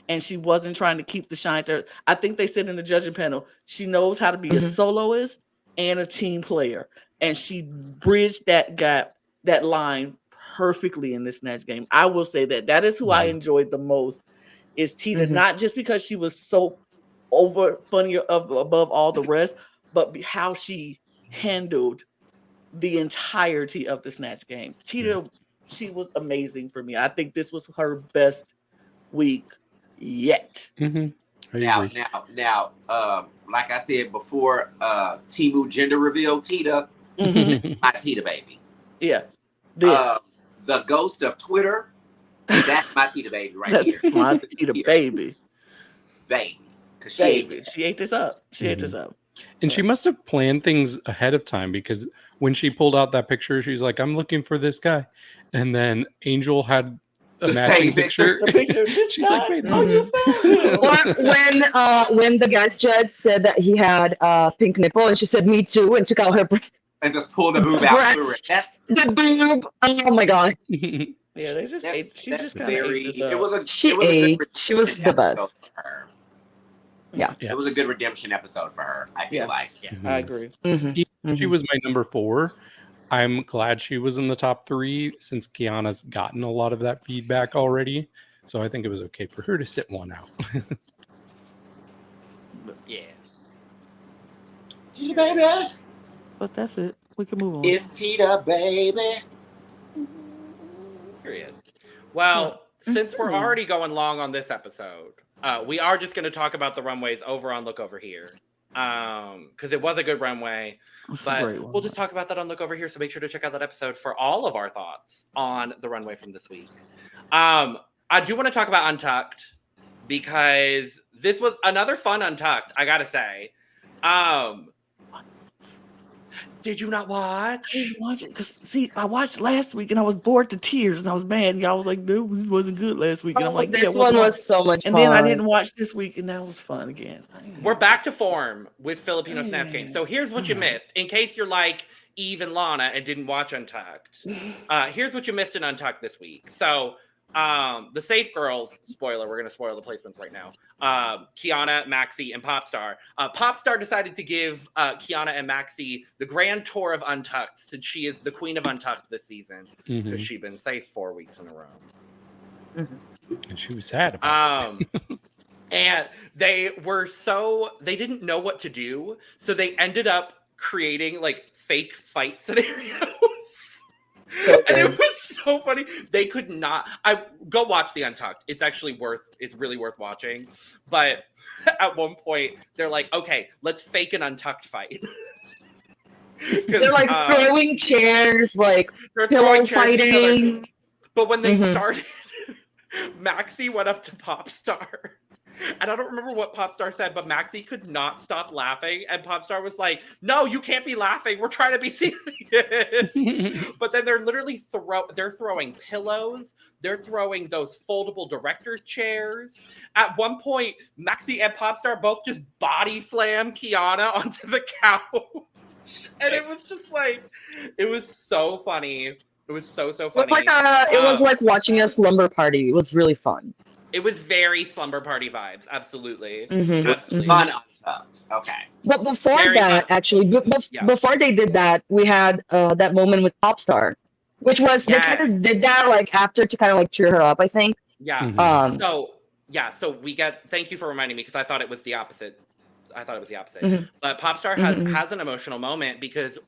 Speaker 2: And she wasn't trying to keep the shine there. I think they said in the judging panel, she knows how to be a soloist and a team player. And she bridged that gap, that line perfectly in this Snatch Game. I will say that is who I enjoyed the most. Is Tita, not just because she was so funnier above all the rest, but how she handled the entirety of the Snatch Game. Tita, she was amazing for me. I think this was her best week yet.
Speaker 4: Now, like I said before, Temu gender reveal, Tita, my Tita baby.
Speaker 2: Yeah.
Speaker 4: The ghost of Twitter. That's my Tita baby right here.
Speaker 2: My Tita baby.
Speaker 4: Baby. Because
Speaker 2: she ate this up.
Speaker 3: And she must have planned things ahead of time because when she pulled out that picture, she's like, I'm looking for this guy. And then Angel had a matching picture.
Speaker 2: The picture of this
Speaker 3: she's
Speaker 2: guy?
Speaker 3: like, wait,
Speaker 2: you found him.
Speaker 5: Or when the guest judge said that he had a pink nipple and she said, me too, and took out her breast.
Speaker 4: And just pulled the boob out.
Speaker 5: The boob. Oh my God.
Speaker 2: Yeah, they just ate. She just kind of ate this up.
Speaker 5: She was the best. Yeah.
Speaker 4: It was a good redemption episode for her. I feel like.
Speaker 2: I agree.
Speaker 3: She was my number 4. I'm glad she was in the top 3 since Kiana's gotten a lot of that feedback already. So I think it was okay for her to sit one out.
Speaker 1: Yes.
Speaker 4: Tita baby.
Speaker 2: But that's it. We can move on.
Speaker 4: It's Tita baby.
Speaker 1: Period. Well, since we're already going long on this episode, we are just going to talk about the runways over on Look Over Here. Because it was a good runway. But we'll just talk about that on Look Over Here. So make sure to check out that episode for all of our thoughts on the runway from this week. I do want to talk about Untucked because this was another fun Untucked, I gotta say. Did you not watch?
Speaker 2: I didn't watch it because see, I watched last week and I was bored to tears and I was mad. And y'all was like, "No, this wasn't good last week." And I'm like,
Speaker 5: "This one was so much fun."
Speaker 2: And then I didn't watch this week, and now it was fun again.
Speaker 1: We're back to form with Filipino Snatch Game. So here's what you missed, in case you're like Eve and Lana and didn't watch Untucked. Here's what you missed in Untucked this week. So the Safe Girls, spoiler, we're gonna spoil the placements right now. Kiana, Maxi, and Popstar. Popstar decided to give Kiana and Maxi the grand tour of Untucked since she is the queen of Untucked this season because she's been safe 4 weeks in a row.
Speaker 3: And she was sad about it.
Speaker 1: And they didn't know what to do, so they ended up creating like fake fight scenarios. And it was so funny. They could not. I go watch the Untucked. It's really worth watching. But at one point, they're like, "Okay, let's fake an Untucked fight."
Speaker 5: They're like throwing chairs, like
Speaker 1: they're
Speaker 5: pillow fighting.
Speaker 1: But when they started, Maxi went up to Popstar. And I don't remember what Popstar said, but Maxi could not stop laughing. And Popstar was like, "No, you can't be laughing. We're trying to be serious." But then they're literally throwing pillows. They're throwing those foldable director's chairs. At one point, Maxi and Popstar both just body slam Kiana onto the couch. And it was just like, it was so funny. It was so funny.
Speaker 5: It was like watching a slumber party. It was really fun.
Speaker 1: It was very slumber party vibes. Absolutely.
Speaker 4: Absolutely. Fun Untucked. Okay.
Speaker 5: But before before they did that, we had that moment with Popstar, which was they kind of did that like after to kind of like cheer her up, I think.
Speaker 1: Yeah. So we get. Thank you for reminding me because I thought it was the opposite. But Popstar has an emotional moment because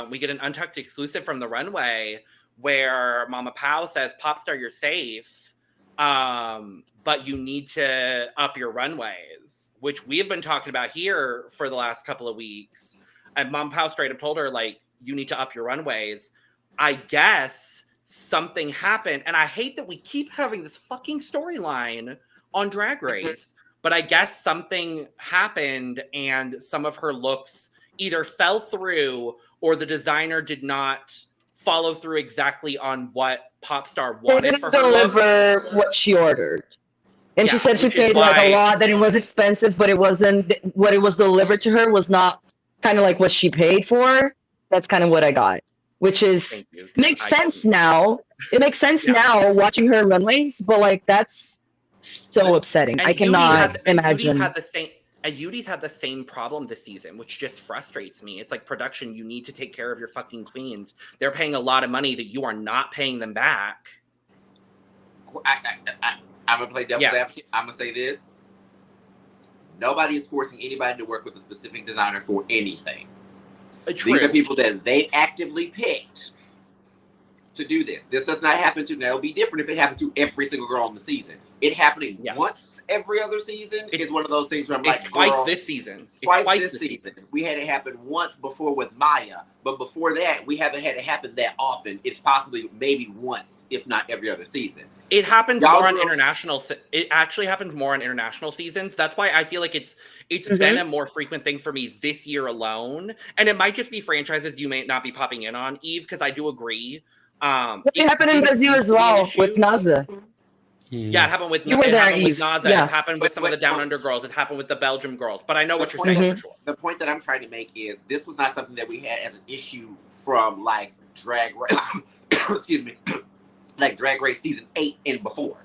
Speaker 1: we get an Untucked exclusive from the runway where Mama Pao says, "Popstar, you're safe. But you need to up your runways," which we have been talking about here for the last couple of weeks. And Mom Pao straight up told her, like, "You need to up your runways." I guess something happened. And I hate that we keep having this fucking storyline on Drag Race, but I guess something happened and some of her looks either fell through or the designer did not follow through exactly on what Popstar wanted for her
Speaker 5: deliver what she ordered. And she said she paid like a lot, that it was expensive, but it wasn't what it was delivered to her was not kind of like what she paid for. That's kind of what I got, which is makes sense now. It makes sense now watching her runways, but like that's so upsetting. I cannot imagine.
Speaker 1: Yudi's had the same problem this season, which just frustrates me. It's like, production, you need to take care of your fucking queens. They're paying a lot of money that you are not paying them back.
Speaker 4: I'm going to play devil's advocate. I'm going to say this. Nobody is forcing anybody to work with a specific designer for anything.
Speaker 1: True.
Speaker 4: These are people that they actively picked to do this. This does not happen to, now it'll be different if it happened to every single girl in the season. It happening once every other season is one of those things where I'm like,
Speaker 1: twice this season.
Speaker 4: Twice this season. We had it happen once before with Maya, but before that, we haven't had it happen that often. It's possibly maybe once, if not every other season.
Speaker 1: It happens more on international. It actually happens more on international seasons. That's why I feel like it's been a more frequent thing for me this year alone. And it might just be franchises you may not be popping in on, Eve, because I do agree.
Speaker 5: It happened in Brazil as well with Naza.
Speaker 1: Yeah, it happened with Naza. Yeah. It's happened with some of the Down Under girls. It happened with the Belgium girls. But I know what you're saying for sure.
Speaker 4: The point that I'm trying to make is this was not something that we had as an issue from like Drag Race. Excuse me. Like Drag Race season 8 and before.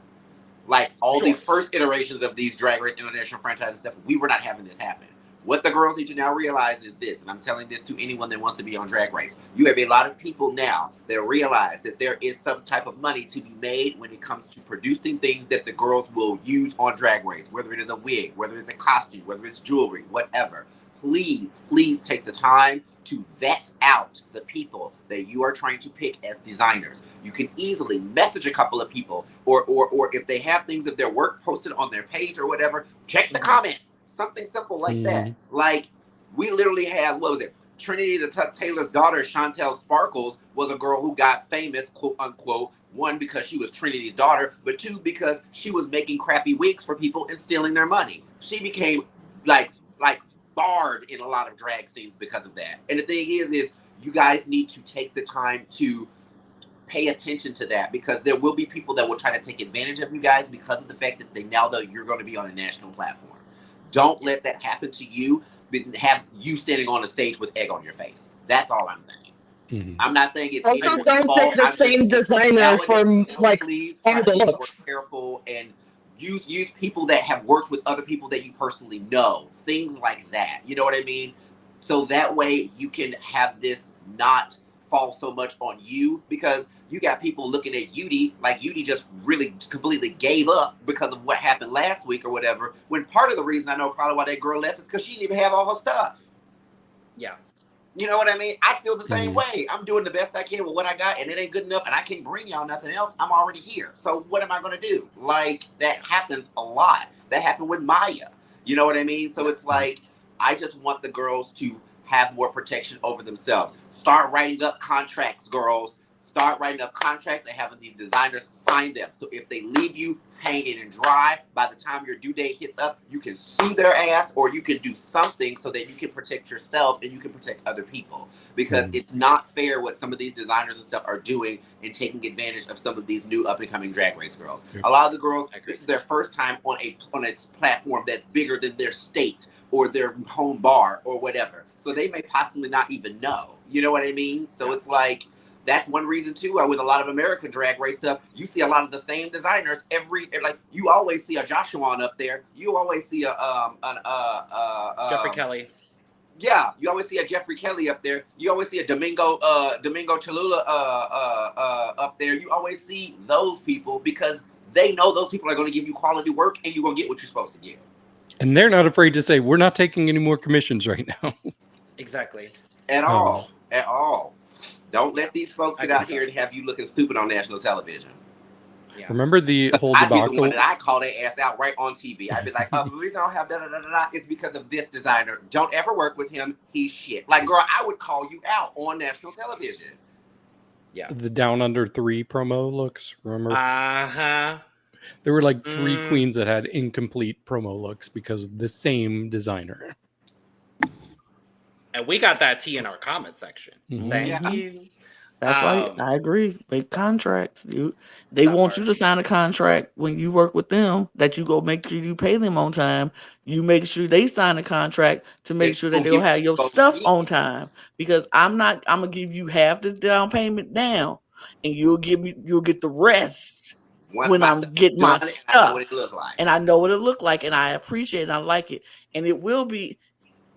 Speaker 4: Like all the first iterations of these Drag Race International franchise stuff, we were not having this happen. What the girls need to now realize is this, and I'm telling this to anyone that wants to be on Drag Race. You have a lot of people now that realize that there is some type of money to be made when it comes to producing things that the girls will use on Drag Race, whether it is a wig, whether it's a costume, whether it's jewelry, whatever. Please take the time to vet out the people that you are trying to pick as designers. You can easily message a couple of people, or if they have things of their work posted on their page or whatever, check the comments. Something simple like that. Like, we literally have, what was it? Trinity the Tuck Taylor's daughter, Chantel Sparkles, was a girl who got famous, quote unquote, one, because she was Trinity's daughter, but two, because she was making crappy wigs for people and stealing their money. She became like barred in a lot of drag scenes because of that. And the thing is you guys need to take the time to pay attention to that, because there will be people that will try to take advantage of you guys because of the fact that they now know you're going to be on a national platform. Don't let that happen to you. Have you standing on a stage with egg on your face. That's all I'm saying. Mm-hmm. I'm not saying it's
Speaker 5: also don't pick the same designer for like
Speaker 4: please
Speaker 5: all
Speaker 4: try
Speaker 5: the
Speaker 4: to be more
Speaker 5: looks.
Speaker 4: Careful and use people that have worked with other people that you personally know. Things like that. You know what I mean? So that way you can have this not fall so much on you, because you got people looking at Yudi like Yudi just really completely gave up because of what happened last week or whatever, when part of the reason I know probably why that girl left is because she didn't even have all her stuff.
Speaker 1: Yeah.
Speaker 4: You know what I mean? I feel the same way. I'm doing the best I can with what I got, and it ain't good enough, and I can't bring y'all nothing else. I'm already here. So what am I going to do? Like, that happens a lot. That happened with Maya. You know what I mean? So it's like, I just want the girls to have more protection over themselves. Start writing up contracts, girls. Start writing up contracts and having these designers sign them. So if they leave you hanging and dry, by the time your due date hits up, you can sue their ass, or you can do something so that you can protect yourself and you can protect other people. Because it's not fair what some of these designers and stuff are doing and taking advantage of some of these new up-and-coming Drag Race girls. A lot of the girls, this is their first time on a platform that's bigger than their state or their home bar or whatever. So they may possibly not even know. You know what I mean? So it's like, that's one reason too. With a lot of American Drag Race stuff, you see a lot of the same designers like you always see a Joshua up there. You always see a
Speaker 1: Jeffrey Kelly.
Speaker 4: Yeah, you always see a Jeffrey Kelly up there. You always see a Domingo Cholula up there. You always see those people because they know those people are going to give you quality work, and you're going to get what you're supposed to get.
Speaker 3: And they're not afraid to say, we're not taking any more commissions right now.
Speaker 1: Exactly.
Speaker 4: At all. Don't let these folks sit out here and have you looking stupid on national television.
Speaker 3: Yeah. Remember the whole debacle?
Speaker 4: I'd be the one that I call their ass out right on TV. I'd be like, the reason I don't have da-da-da-da-da is because of this designer. Don't ever work with him. He's shit. Like, girl, I would call you out on national television.
Speaker 1: Yeah.
Speaker 3: The Down Under 3 promo looks, remember?
Speaker 1: Uh-huh.
Speaker 3: There were like 3 queens that had incomplete promo looks because of the same designer.
Speaker 1: And we got that tea in our comment section.
Speaker 3: Mm-hmm.
Speaker 1: Thank you.
Speaker 2: That's why I agree. Make contracts. They want you to sign a contract when you work with them that you go make sure you pay them on time. You make sure they sign a contract to make sure that they'll have your stuff on time. Because I'm gonna give you half this down payment now, and you'll get the rest when I'm getting my stuff. And I know what it look like, and I appreciate it, and I like it. And it will be.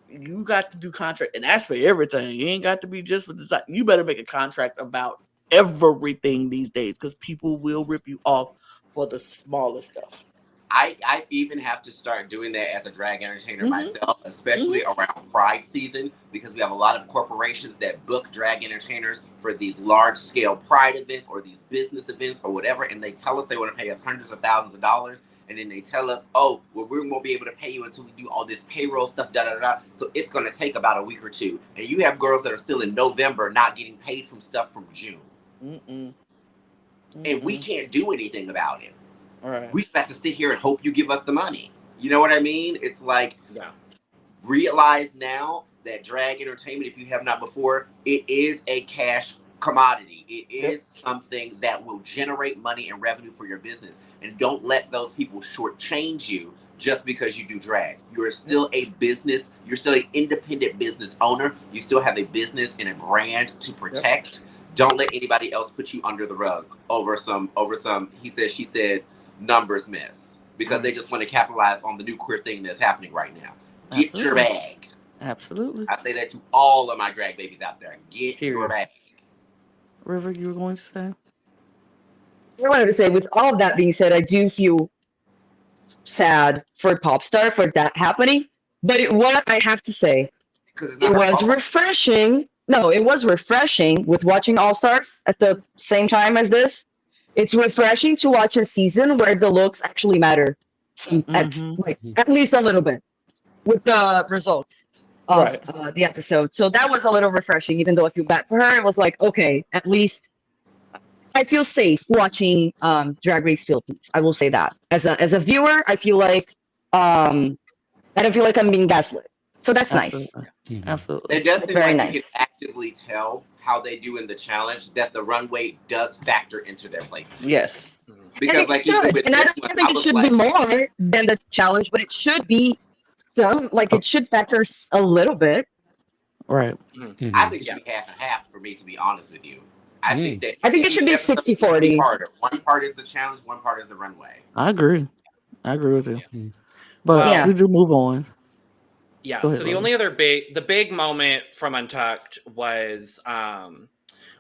Speaker 2: You got to do contract, and that's for everything. You ain't got to be just for design. You better make a contract about everything these days, because people will rip you off for the smallest stuff.
Speaker 4: I even have to start doing that as a drag entertainer myself, especially around Pride season, because we have a lot of corporations that book drag entertainers for these large scale Pride events or these business events or whatever, and they tell us they want to pay us hundreds of thousands of dollars. And then they tell us, oh, well, we won't be able to pay you until we do all this payroll stuff, da-da-da-da. So it's going to take about a week or two. And you have girls that are still in November not getting paid from stuff from June. And we can't do anything about it.
Speaker 2: All right.
Speaker 4: We have to sit here and hope you give us the money. You know what I mean? It's like, realize now that drag entertainment, if you have not before, it is a cash commodity. It is something that will generate money and revenue for your business. And don't let those people shortchange you just because you do drag. You're still a business. You're still an independent business owner. You still have a business and a brand to protect. Don't let anybody else put you under the rug over some he said, she said numbers miss, because they just want to capitalize on the new queer thing that's happening right now. Get your bag.
Speaker 2: Absolutely.
Speaker 4: I say that to all of my drag babies out there. Get your
Speaker 2: Period.
Speaker 4: bag.
Speaker 2: River, you were going to say?
Speaker 5: I wanted to say, with all of that being said, I do feel sad for Popstar for that happening. But what I have to say, it was refreshing. No, it was refreshing with watching All Stars at the same time as this. It's refreshing to watch a season where the looks actually matter, at least a little bit, with the results of the episode. So that was a little refreshing, even though I feel bad for her. It was like, okay, at least I feel safe watching Drag Race Philippines. I will say that as a viewer, I feel like I don't feel like I'm being gaslit. So that's nice.
Speaker 2: Absolutely.
Speaker 4: It does
Speaker 5: That's
Speaker 4: seem
Speaker 5: very
Speaker 4: like you
Speaker 5: nice.
Speaker 4: can actively tell how they do in the challenge that the runway does factor into their placement.
Speaker 2: Yes.
Speaker 4: Because like even with
Speaker 5: and I
Speaker 4: this
Speaker 5: don't
Speaker 4: one,
Speaker 5: think
Speaker 4: I
Speaker 5: it
Speaker 4: was
Speaker 5: should
Speaker 4: like,
Speaker 5: be more than the challenge, but it should be some. Like it should factor a little bit.
Speaker 2: Right.
Speaker 4: I think it should be half and half for me, to be honest with you. I think that
Speaker 5: it should be 60-40.
Speaker 4: One part is the challenge, one part is the runway.
Speaker 2: I agree with you. But we do move on.
Speaker 1: Yeah.
Speaker 2: Go ahead,
Speaker 1: So the
Speaker 2: Logan.
Speaker 1: only other big moment from Untucked was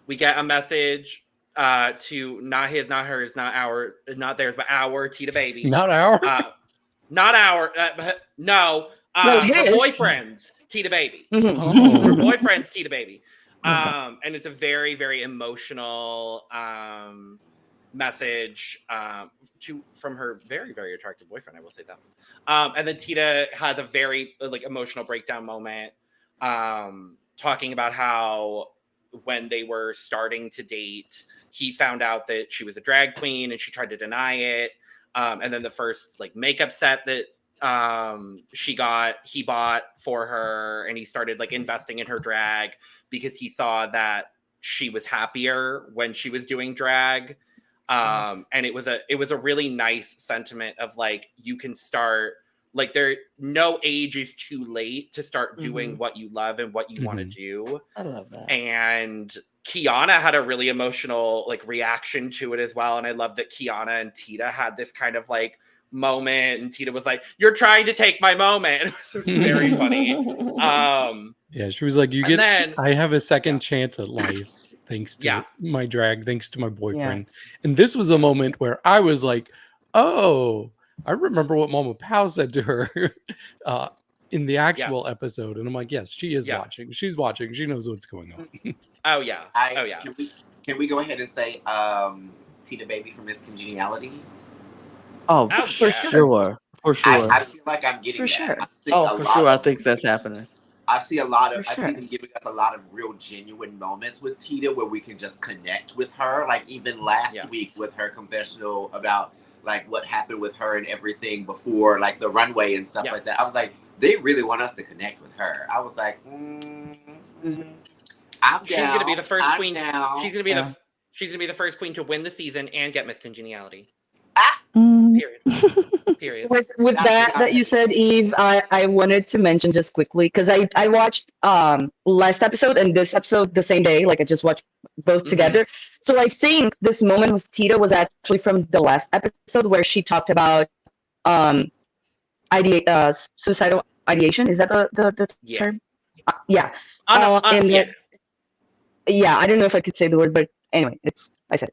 Speaker 1: we get a message to not his, not hers, not our, not theirs, but our Tita Baby.
Speaker 3: Not our.
Speaker 1: Not our. No. Her boyfriend's Tita Baby. Her boyfriend's Tita Baby. And it's a very, very emotional message from her very, very attractive boyfriend. I will say that. And then Tita has a very emotional breakdown moment, talking about how when they were starting to date, he found out that she was a drag queen and she tried to deny it. And then the first makeup set that he bought for her, and he started investing in her drag because he saw that she was happier when she was doing drag. And it was a really nice sentiment of you can start, no age is too late to start doing what you love and what you want to do.
Speaker 2: I love that.
Speaker 1: And Kiana had a really emotional reaction to it as well. And I love that Kiana and Tita had this kind of moment, and Tita was like, "You're trying to take my moment." It was very funny.
Speaker 3: Yeah, she was like, I have a second chance at life thanks to my drag, thanks to my boyfriend. And this was a moment where I was like, oh, I remember what Mama Pao said to her in the actual episode. And I'm like, yes, she is watching. She's watching. She knows what's going on.
Speaker 1: Oh yeah.
Speaker 4: Can we go ahead and say Tita Baby from Miss Congeniality?
Speaker 2: Oh, for sure. For sure.
Speaker 4: I feel like I'm getting that.
Speaker 2: For sure. I think that's happening.
Speaker 4: I see them giving us a lot of real genuine moments with Tita where we can just connect with her. Like even last week with her confessional about what happened with her and everything before the runway and stuff like that. I was like, they really want us to connect with her. I was like,
Speaker 1: She's gonna be the first queen.
Speaker 4: Down.
Speaker 1: She's gonna be the first queen to win the season and get Miss Congeniality. Period.
Speaker 5: With that you said, Eve, I wanted to mention just quickly because I watched last episode and this episode the same day. I just watched both together. So I think this moment with Tita was actually from the last episode where she talked about suicidal ideation. Is that the term? Yeah. I don't know if I could say the word, but anyway, I said.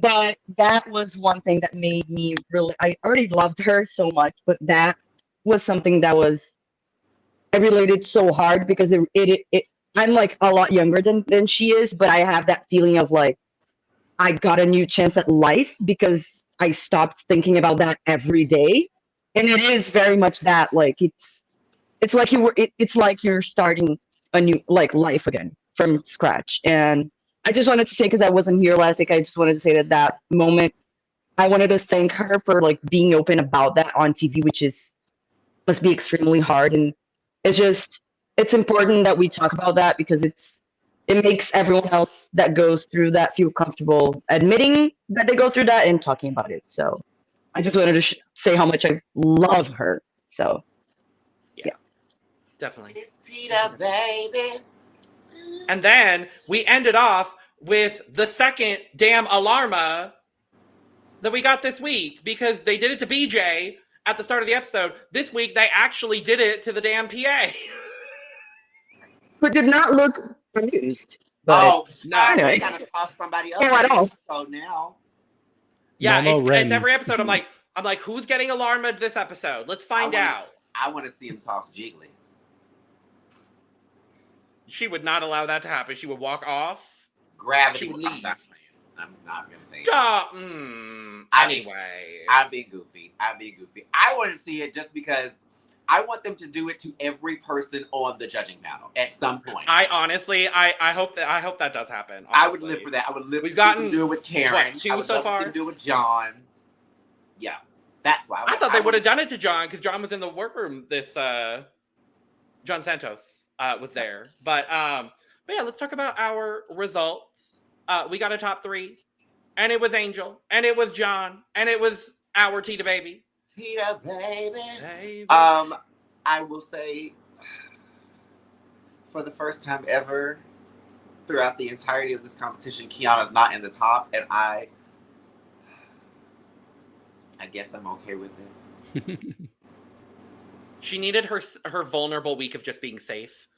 Speaker 5: But that was one thing that made me really, I already loved her so much, but that was something that I related so hard because I'm a lot younger than she is, but I have that feeling of I got a new chance at life because I stopped thinking about that every day. And it is very much that, it's like you're starting a new life again from scratch. And I just wanted to say, because I wasn't here last week, I just wanted to say that moment, I wanted to thank her for being open about that on TV, which must be extremely hard. And it's important that we talk about that because it makes everyone else that goes through that feel comfortable admitting that they go through that and talking about it. So I just wanted to say how much I love her. So yeah.
Speaker 1: Definitely.
Speaker 4: It's Tita Baby.
Speaker 1: And then we ended off with the second damn alarma that we got this week because they did it to BJ at the start of the episode. This week, they actually did it to the damn PA.
Speaker 5: But did not look confused. But
Speaker 1: no.
Speaker 5: Anyway.
Speaker 4: They gotta toss somebody else.
Speaker 5: At all.
Speaker 4: So now.
Speaker 1: Yeah,
Speaker 3: Mama
Speaker 1: it's
Speaker 3: Wren's.
Speaker 1: every episode. I'm like, who's getting alarmed this episode? Let's find out.
Speaker 4: I want to see him toss Jiggly.
Speaker 1: She would not allow that to happen. She would walk off.
Speaker 4: Gravity.
Speaker 1: She would leave.
Speaker 4: I'm not gonna say it.
Speaker 1: Anyway.
Speaker 4: I'm being goofy. I want to see it just because I want them to do it to every person on the judging panel at some point.
Speaker 1: I honestly, I hope that does happen. Honestly.
Speaker 4: I would live for that. I would live
Speaker 1: We've
Speaker 4: to
Speaker 1: gotten,
Speaker 4: do it with Karen.
Speaker 1: What, 2
Speaker 4: I would
Speaker 1: so
Speaker 4: love
Speaker 1: far?
Speaker 4: to see them do it with John. Yeah, that's why.
Speaker 1: I thought they would have done it to John because John was in the workroom. This John Santos was there, but yeah, let's talk about our results. We got a top 3, and it was Angel, and it was John, and it was our Tita baby.
Speaker 4: Tita baby. I will say, for the first time ever, throughout the entirety of this competition, Kiana's not in the top, and I guess I'm okay with it.
Speaker 1: She needed her vulnerable week of just being safe.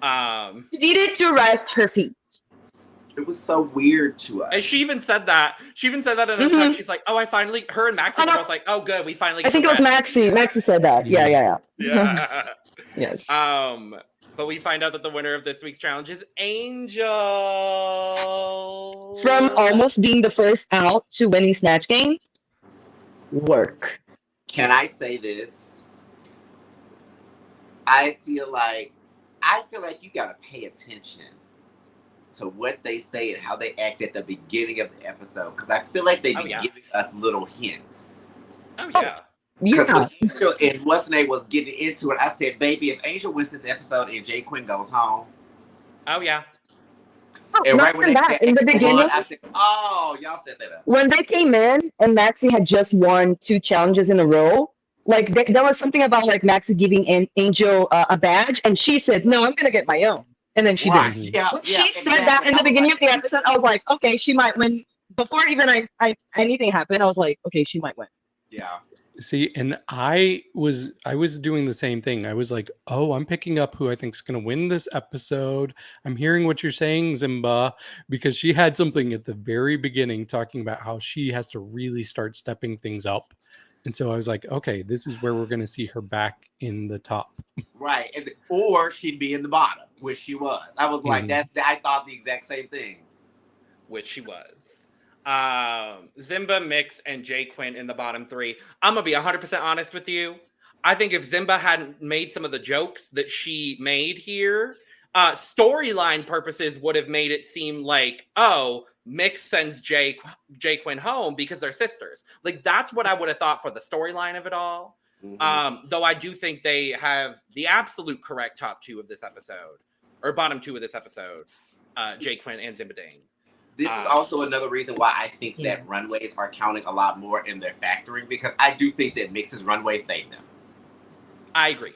Speaker 5: She needed to rest her feet.
Speaker 4: It was so weird to us.
Speaker 1: And she even said that. In Untucked. She's like, "Oh, her and Maxie were both like, oh, good, we finally."
Speaker 5: I think it was Maxie. Maxie said that. Yeah.
Speaker 1: Yeah.
Speaker 5: Yes.
Speaker 1: But we find out that the winner of this week's challenge is Angel.
Speaker 5: From almost being the first out to winning Snatch Game. Werk.
Speaker 4: Can I say this? I feel like you gotta pay attention to what they say and how they act at the beginning of the episode, because I feel like they be giving us little hints.
Speaker 1: Oh yeah.
Speaker 4: Because when Angel and what's her name was getting into it, I said, "Baby, if Angel wins this episode and Jay Quinn goes home."
Speaker 1: Oh yeah.
Speaker 4: And right when
Speaker 5: in the beginning,
Speaker 4: I said, "Oh, y'all set that up."
Speaker 5: When they came in and Maxie had just won 2 challenges in a row, like there was something about like Maxie giving Angel a badge, and she said, "No, I'm gonna get my own," and then she did.
Speaker 4: Yeah,
Speaker 5: when she said that in the beginning of the episode, I was like, "Okay, she might win." Before even anything happened, I was like, "Okay, she might win."
Speaker 4: Yeah.
Speaker 3: See, and I was doing the same thing. I was like, "Oh, I'm picking up who I think is going to win this episode." I'm hearing what you're saying, Zimba, because she had something at the very beginning talking about how she has to really start stepping things up. And so I was like, "Okay, this is where we're going to see her back in the top."
Speaker 4: Right. Or she'd be in the bottom, which she was. I was like, I thought the exact same thing.
Speaker 1: Which she was. Zimba, Mix, and Jay Quinn in the bottom 3. I'm gonna be 100% honest with you. I think if Zimba hadn't made some of the jokes that she made here, storyline purposes would have made it seem like, oh, Mix sends Jay Quinn home because they're sisters. Like that's what I would have thought for the storyline of it all. Mm-hmm. Though I do think they have the absolute correct top 2 of this episode, or bottom 2 of this episode, Jay Quinn and Zimba Dang.
Speaker 4: This is also another reason why I think that runways are counting a lot more in their factoring, because I do think that Mix's runway saved them.
Speaker 1: I agree.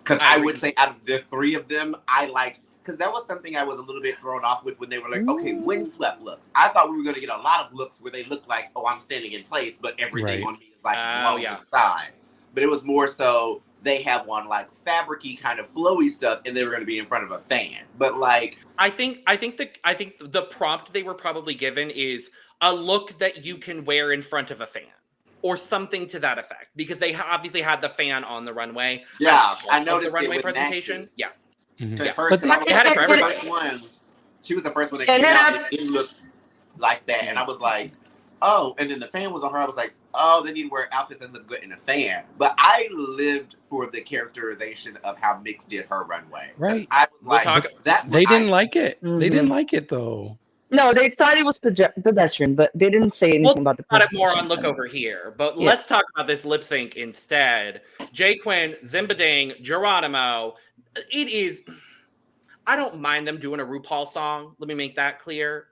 Speaker 4: Because I would say out of the 3 of them, I liked, because that was something I was a little bit thrown off with when they were like, okay, windswept looks. I thought we were going to get a lot of looks where they look like, oh, I'm standing in place, but everything on me is like blown to the side. But it was more so they have one like fabric-y kind of flowy stuff, and they were going to be in front of a fan. But like,
Speaker 1: I think the prompt they were probably given is a look that you can wear in front of a fan, or something to that effect, because they obviously had the fan on the runway.
Speaker 4: Yeah, I noticed
Speaker 1: the runway
Speaker 4: it with
Speaker 1: presentation.
Speaker 4: Maxie.
Speaker 1: Yeah,
Speaker 4: yeah. First,
Speaker 1: they had it for everybody.
Speaker 4: She was the first one that came out, and it looked like that, and I was like, oh. And then the fan was on her. I was like, oh, they need to wear outfits that look good in a fan. But I lived for the characterization of how Mix did her runway.
Speaker 3: Right.
Speaker 4: I was like,
Speaker 3: they didn't like it. Mm-hmm. They didn't like it though.
Speaker 5: No, they thought it was pedestrian, but they didn't say anything about the
Speaker 1: presentation. More on look over here, but let's talk about this lip sync instead. Jay Quinn, Zimba Dang, Geronimo. It is. I don't mind them doing a RuPaul song. Let me make that clear.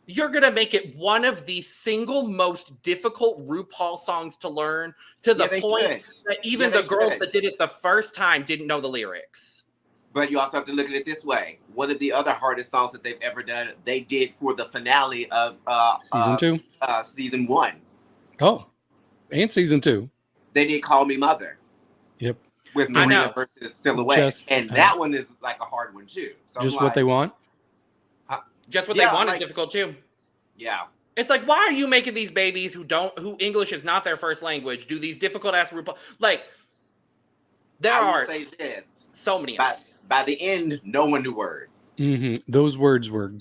Speaker 1: You're going to make it one of the single most difficult RuPaul songs to learn, to the point that even the girls that did it the first time didn't know the lyrics.
Speaker 4: But you also have to look at it this way. One of the other hardest songs that they've ever done, they did for the finale of
Speaker 3: season 2?
Speaker 4: Season 1.
Speaker 3: Oh, and season 2.
Speaker 4: they did Call Me Mother.
Speaker 3: Yep.
Speaker 4: With Marina versus Silhouette. And that one is like a hard one too. So
Speaker 3: just what they want?
Speaker 1: Just what they want is difficult too.
Speaker 4: Yeah.
Speaker 1: It's like, why are you making these babies who English is not their first language do these difficult ass RuPaul? Like,
Speaker 4: I will say this.
Speaker 1: So many.
Speaker 4: By the end, no one knew words.
Speaker 3: Those words were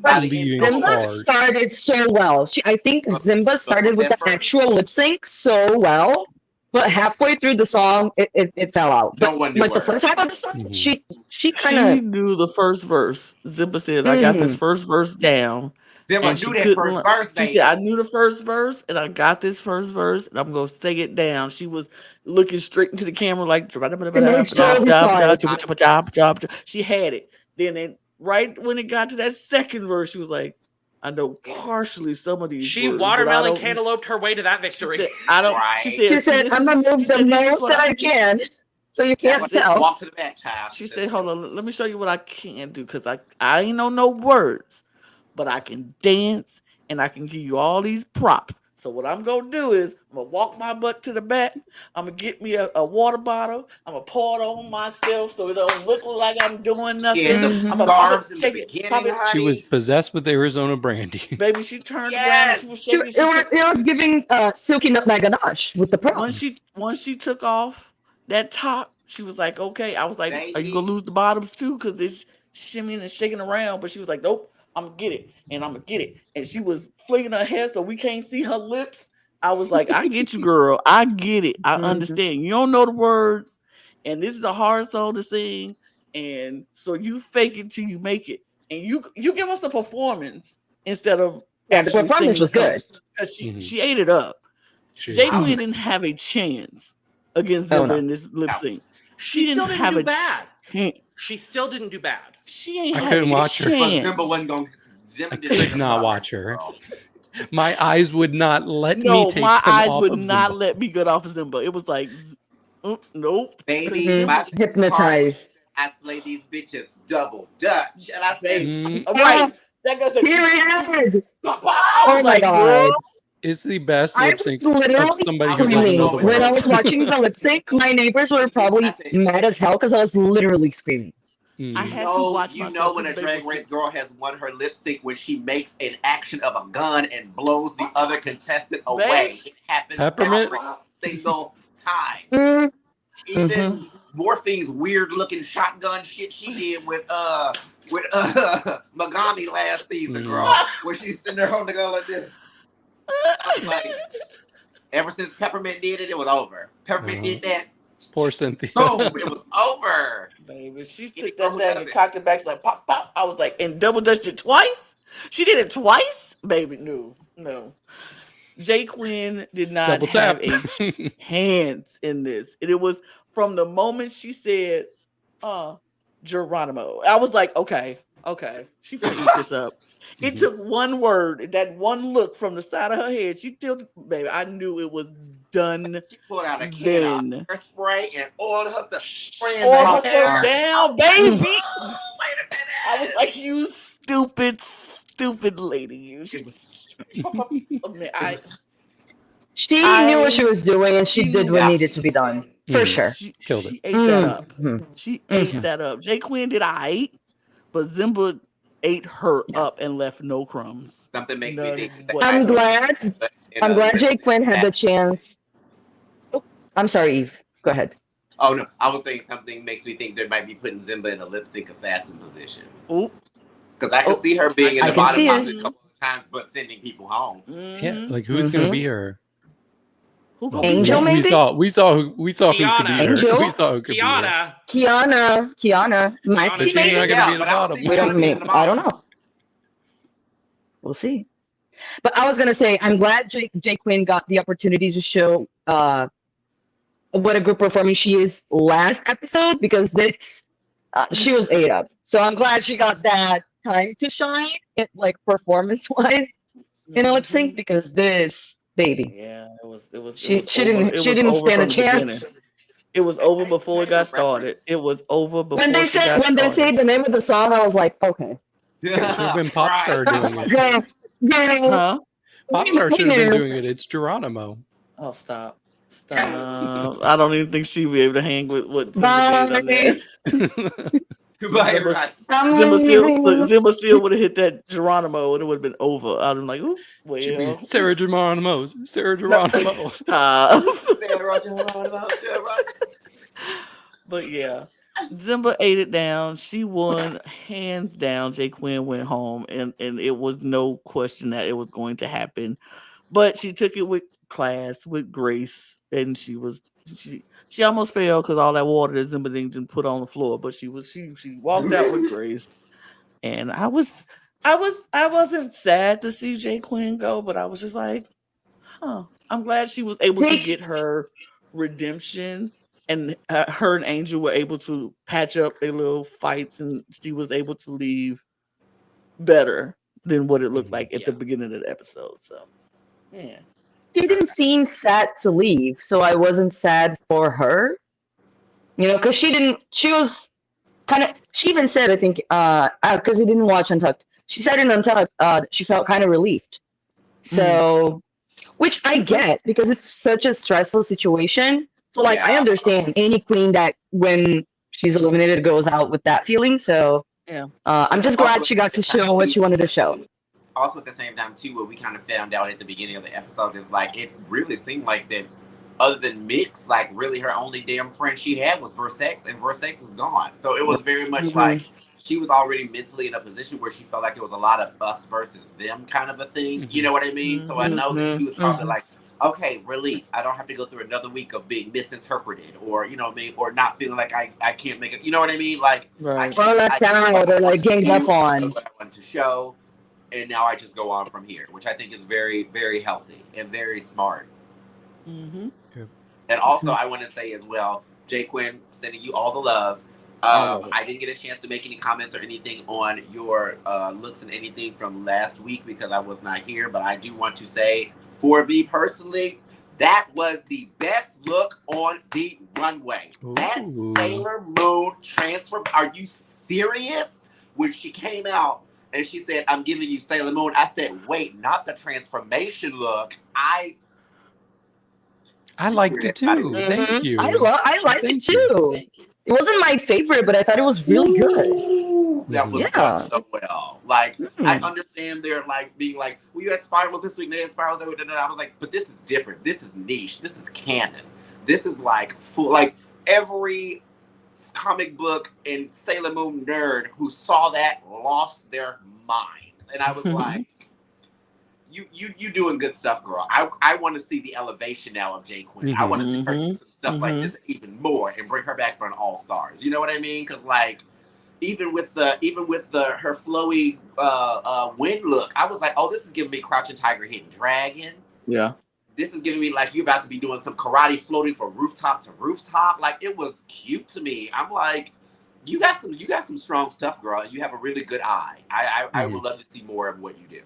Speaker 5: Zimba started so well. I think Zimba started with the actual lip sync so well, but halfway through the song, it fell out.
Speaker 4: No one knew
Speaker 5: like words. The first half of the song, she kind of
Speaker 2: knew the first verse. Zimba said, "I got this first verse down."
Speaker 4: Zimba knew that first verse.
Speaker 2: She said, "I knew the first verse, and I got this first verse, and I'm gonna say it down." She was looking straight into the camera, like she had it. Then right when it got to that second verse, she was like, "I know partially some of these."
Speaker 1: She watermelon cantalouped her way to that victory.
Speaker 2: She said, "I don't."
Speaker 4: Right.
Speaker 2: She said,
Speaker 5: "I'm gonna move the most that I can." So you can't tell.
Speaker 4: Walk to the back, child.
Speaker 2: She said, "Hold on, let me show you what I can do, because I ain't know no words, but I can dance and I can give you all these props. So what I'm gonna do is I'm gonna walk my butt to the back. I'm gonna get me a water bottle. I'm gonna pour it on myself so it don't look like I'm doing nothing. I'm gonna shake it.
Speaker 3: She was possessed with Arizona brandy.
Speaker 2: Baby, she turned around. She was shaking.
Speaker 5: It was giving Silky Nutmeg ganache with the props.
Speaker 2: Once she took off that top, she was like, "Okay." I was like, "Are you gonna lose the bottoms too? Because it's shimmying and shaking around." But she was like, "Nope. I'm gonna get it, and I'm gonna get it." And she was flinging her hair so we can't see her lips. I was like, "I get you, girl. I get it. I understand. You don't know the words, and this is a hard song to sing, and so you fake it till you make it, and you give us a performance instead of
Speaker 5: the performance was good
Speaker 2: because she ate it up. J Queen didn't have a chance against Zimba in this lip sync. She didn't have a
Speaker 1: bad. She still didn't do bad.
Speaker 2: She ain't.
Speaker 3: I couldn't watch her.
Speaker 4: But Zimba wasn't going.
Speaker 3: I could not watch her. My eyes would not let me take
Speaker 2: my
Speaker 3: them
Speaker 2: eyes
Speaker 3: off
Speaker 2: would
Speaker 3: of
Speaker 2: not
Speaker 3: Zimba.
Speaker 2: let me get off of Zimba. It was like, nope.
Speaker 4: Baby,
Speaker 5: hypnotized.
Speaker 4: I slay these bitches double Dutch, and I say,
Speaker 2: right. That goes.
Speaker 5: Period.
Speaker 2: Oh my god.
Speaker 3: It's the best
Speaker 5: I
Speaker 3: lip sync
Speaker 5: was
Speaker 3: of
Speaker 5: literally
Speaker 3: somebody who
Speaker 5: screaming
Speaker 3: doesn't know the
Speaker 5: when I
Speaker 3: words.
Speaker 5: was watching the lip sync. My neighbors were probably mad as hell because I was literally screaming.
Speaker 2: I had to watch.
Speaker 4: You know when a Drag Race girl has won her lip sync when she makes an action of a gun and blows the other contestant away. It happens every single time. Even Morphine's weird looking shotgun shit she did with Magami last season, girl, where she's sitting there holding the gun like this. Like, ever since Peppermint did it, it was over. Peppermint did that.
Speaker 3: Poor Cynthia.
Speaker 4: Boom, it was over.
Speaker 2: Baby, she took that thing and cocked it back. She's like, pop, pop. I was like, and double dutched it twice? She did it twice? Baby, no. J Quinn did not have a chance in this. And it was from the moment she said, Geronimo. I was like, okay. She finna eat this up. It took one word, that one look from the side of her head. She tilted, baby. I knew it was done.
Speaker 4: She pulled out a can of hairspray and oiled herself, spraying
Speaker 2: her hair down, baby.
Speaker 4: Wait a minute.
Speaker 2: I was like, you stupid lady. You. She
Speaker 5: knew what she was doing, and she did what needed to be done. For sure.
Speaker 2: She ate that up. She ate that up. J Quinn did but Zimba ate her up and left no crumbs.
Speaker 4: Something makes me think.
Speaker 5: I'm glad J Quinn had the chance. Oh, I'm sorry, Eve. Go ahead.
Speaker 4: Oh no, I was saying something makes me think they might be putting Zimba in a lip sync assassin position. Because I can see her being in the bottom box a couple of times, but sending people home.
Speaker 3: Yeah, like who's gonna be her?
Speaker 5: Angel, maybe?
Speaker 3: We saw who could be her.
Speaker 5: Angel?
Speaker 3: We saw who could
Speaker 1: Kiana.
Speaker 3: be her.
Speaker 5: Kiana. Might
Speaker 3: But she's not gonna be in the bottom.
Speaker 5: I don't know. We'll see. But I was gonna say, I'm glad J Quinn got the opportunity to show what a good performer she is last episode, because this she was ate up. So I'm glad she got that time to shine, like performance-wise, in a lip sync, because this baby.
Speaker 2: Yeah, it was.
Speaker 5: She didn't stand a chance.
Speaker 2: It was over before it got started. It was over before.
Speaker 5: When they said the name of the song, I was like, okay.
Speaker 3: When Popstar doing it.
Speaker 5: Huh?
Speaker 3: Popstar should have been doing it. It's Geronimo.
Speaker 2: Oh, stop. Stop. I don't even think she'd be able to hang with what Zimba did on that.
Speaker 4: Goodbye, everybody.
Speaker 2: Zimba still would have hit that Geronimo and it would have been over. I'd have been like, ooh, well.
Speaker 3: Sarah Geronimo.
Speaker 2: No, stop.
Speaker 4: Sarah Geronimo.
Speaker 2: But yeah, Zimba ate it down. She won hands down. Jay Quinn went home, and it was no question that it was going to happen. But she took it with class, with grace, and she almost fell because all that water that Zimba didn't put on the floor. But she walked out with grace, and I wasn't sad to see Jay Quinn go, but I was just like, huh. I'm glad she was able to get her redemption. And her and Angel were able to patch up their little fights, and she was able to leave better than what it looked like at the beginning of the episode. So, yeah.
Speaker 5: She didn't seem sad to leave, so I wasn't sad for her. Because she was kind of, she even said, I think, because he didn't watch Untucked, she said in Untucked, she felt kind of relieved. So, which I get, because it's such a stressful situation. So, I understand any queen that when she's eliminated goes out with that feeling. So, I'm just glad she got to show what she wanted to show.
Speaker 4: Also, at the same time, too, what we kind of found out at the beginning of the episode is, it really seemed like that, other than Mix, really her only damn friend she had was Versex, and Versex is gone. So, it was very much like she was already mentally in a position where she felt like it was a lot of us versus them kind of a thing. You know what I mean? So, I know that she was probably like, okay, relief. I don't have to go through another week of being misinterpreted or, you know what I mean, or not feeling like I can't make it. You know what I mean?
Speaker 2: Right.
Speaker 5: Well, left down or they're ganged up on.
Speaker 4: What I wanted to show, and now I just go on from here, which I think is very, very healthy and very smart.
Speaker 2: Mm-hmm.
Speaker 4: And also, I want to say as well, Jay Quinn, sending you all the love. I didn't get a chance to make any comments or anything on your looks and anything from last week because I was not here, but I do want to say, for me personally, that was the best look on the runway. Ooh. That Sailor Moon transform. Are you serious? When she came out and she said, I'm giving you Sailor Moon, I said, wait, not the transformation look. I
Speaker 3: liked it too. Thank you.
Speaker 5: I liked it too. It wasn't my favorite, but I thought it was really good.
Speaker 4: That was done so well. I understand they're being well, you had spirals this week, they had spirals that week. I was like, but this is different. This is niche. This is canon. This is full. Every comic book and Sailor Moon nerd who saw that lost their minds. And I was like, you doing good stuff, girl. I want to see the elevation now of Jay Quinn. I want to see her do some stuff like this even more and bring her back for an All Stars. You know what I mean? Because even with her flowy wind look, I was like, oh, this is giving me Crouching Tiger, Hidden Dragon.
Speaker 2: Yeah.
Speaker 4: This is giving me you're about to be doing some karate floating from rooftop to rooftop. It was cute to me. I'm like, you got some strong stuff, girl. You have a really good eye. I would love to see more of what you do.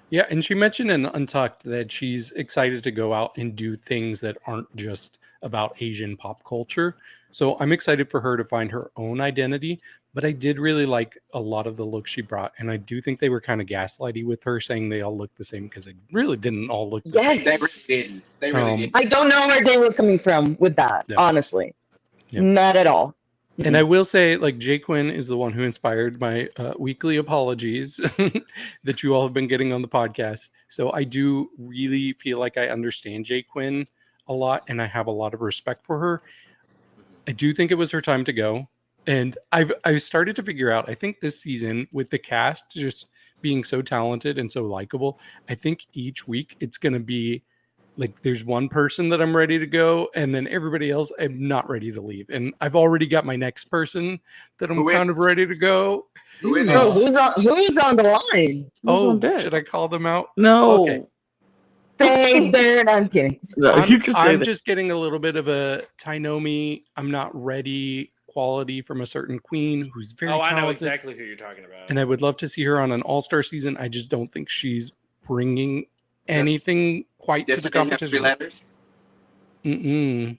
Speaker 3: Yeah, and she mentioned in Untucked that she's excited to go out and do things that aren't just about Asian pop culture. So I'm excited for her to find her own identity. But I did really like a lot of the looks she brought. And I do think they were kind of gaslighty with her, saying they all look the same, because they really didn't all look the same.
Speaker 4: They really didn't. They really didn't.
Speaker 5: I don't know where they were coming from with that, honestly. Yeah. Not at all.
Speaker 3: And I will say, Jay Quinn is the one who inspired my weekly apologies that you all have been getting on the podcast. So I do really feel like I understand Jay Quinn a lot, and I have a lot of respect for her. I do think it was her time to go. And I've started to figure out, I think this season, with the cast just being so talented and so likable, I think each week it's going to be there's one person that I'm ready to go, and then everybody else I'm not ready to leave. And I've already got my next person that I'm kind of ready to go.
Speaker 5: Who's on the line?
Speaker 3: Should I call them out?
Speaker 2: No.
Speaker 3: Okay.
Speaker 5: I'm kidding.
Speaker 2: No, you can say
Speaker 3: I'm
Speaker 2: that.
Speaker 3: just getting a little bit of a Tainomi, I'm not ready quality from a certain queen who's very talented.
Speaker 1: I know exactly who you're talking about.
Speaker 3: And I would love to see her on an all-star season. I just don't think she's bringing anything quite to the competition. Mm-mm.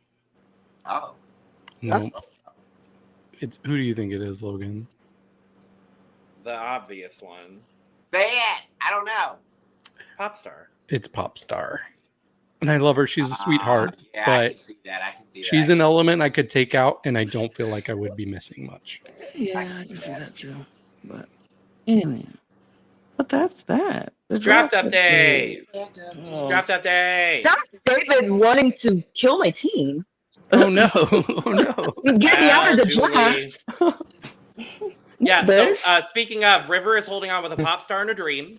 Speaker 4: Oh.
Speaker 3: No. It's who do you think it is, Logan?
Speaker 1: The obvious one.
Speaker 4: Say it. I don't know.
Speaker 1: Popstar.
Speaker 3: It's Popstar. and I love her. She's a sweetheart.
Speaker 4: Yeah, I
Speaker 3: but
Speaker 4: can see that. I can see that.
Speaker 3: she's an element I could take out, and I don't feel like I would be missing much.
Speaker 2: Yeah, I can see that too. But anyway, but that's that. The
Speaker 1: Draft update.
Speaker 2: Oh.
Speaker 1: Draft update.
Speaker 5: That's David wanting to kill my team.
Speaker 3: Oh no! Oh no!
Speaker 5: Get me out of the
Speaker 1: Julie.
Speaker 5: draft.
Speaker 1: Yeah.
Speaker 5: This?
Speaker 1: So speaking of, River is holding on with a pop star and a dream.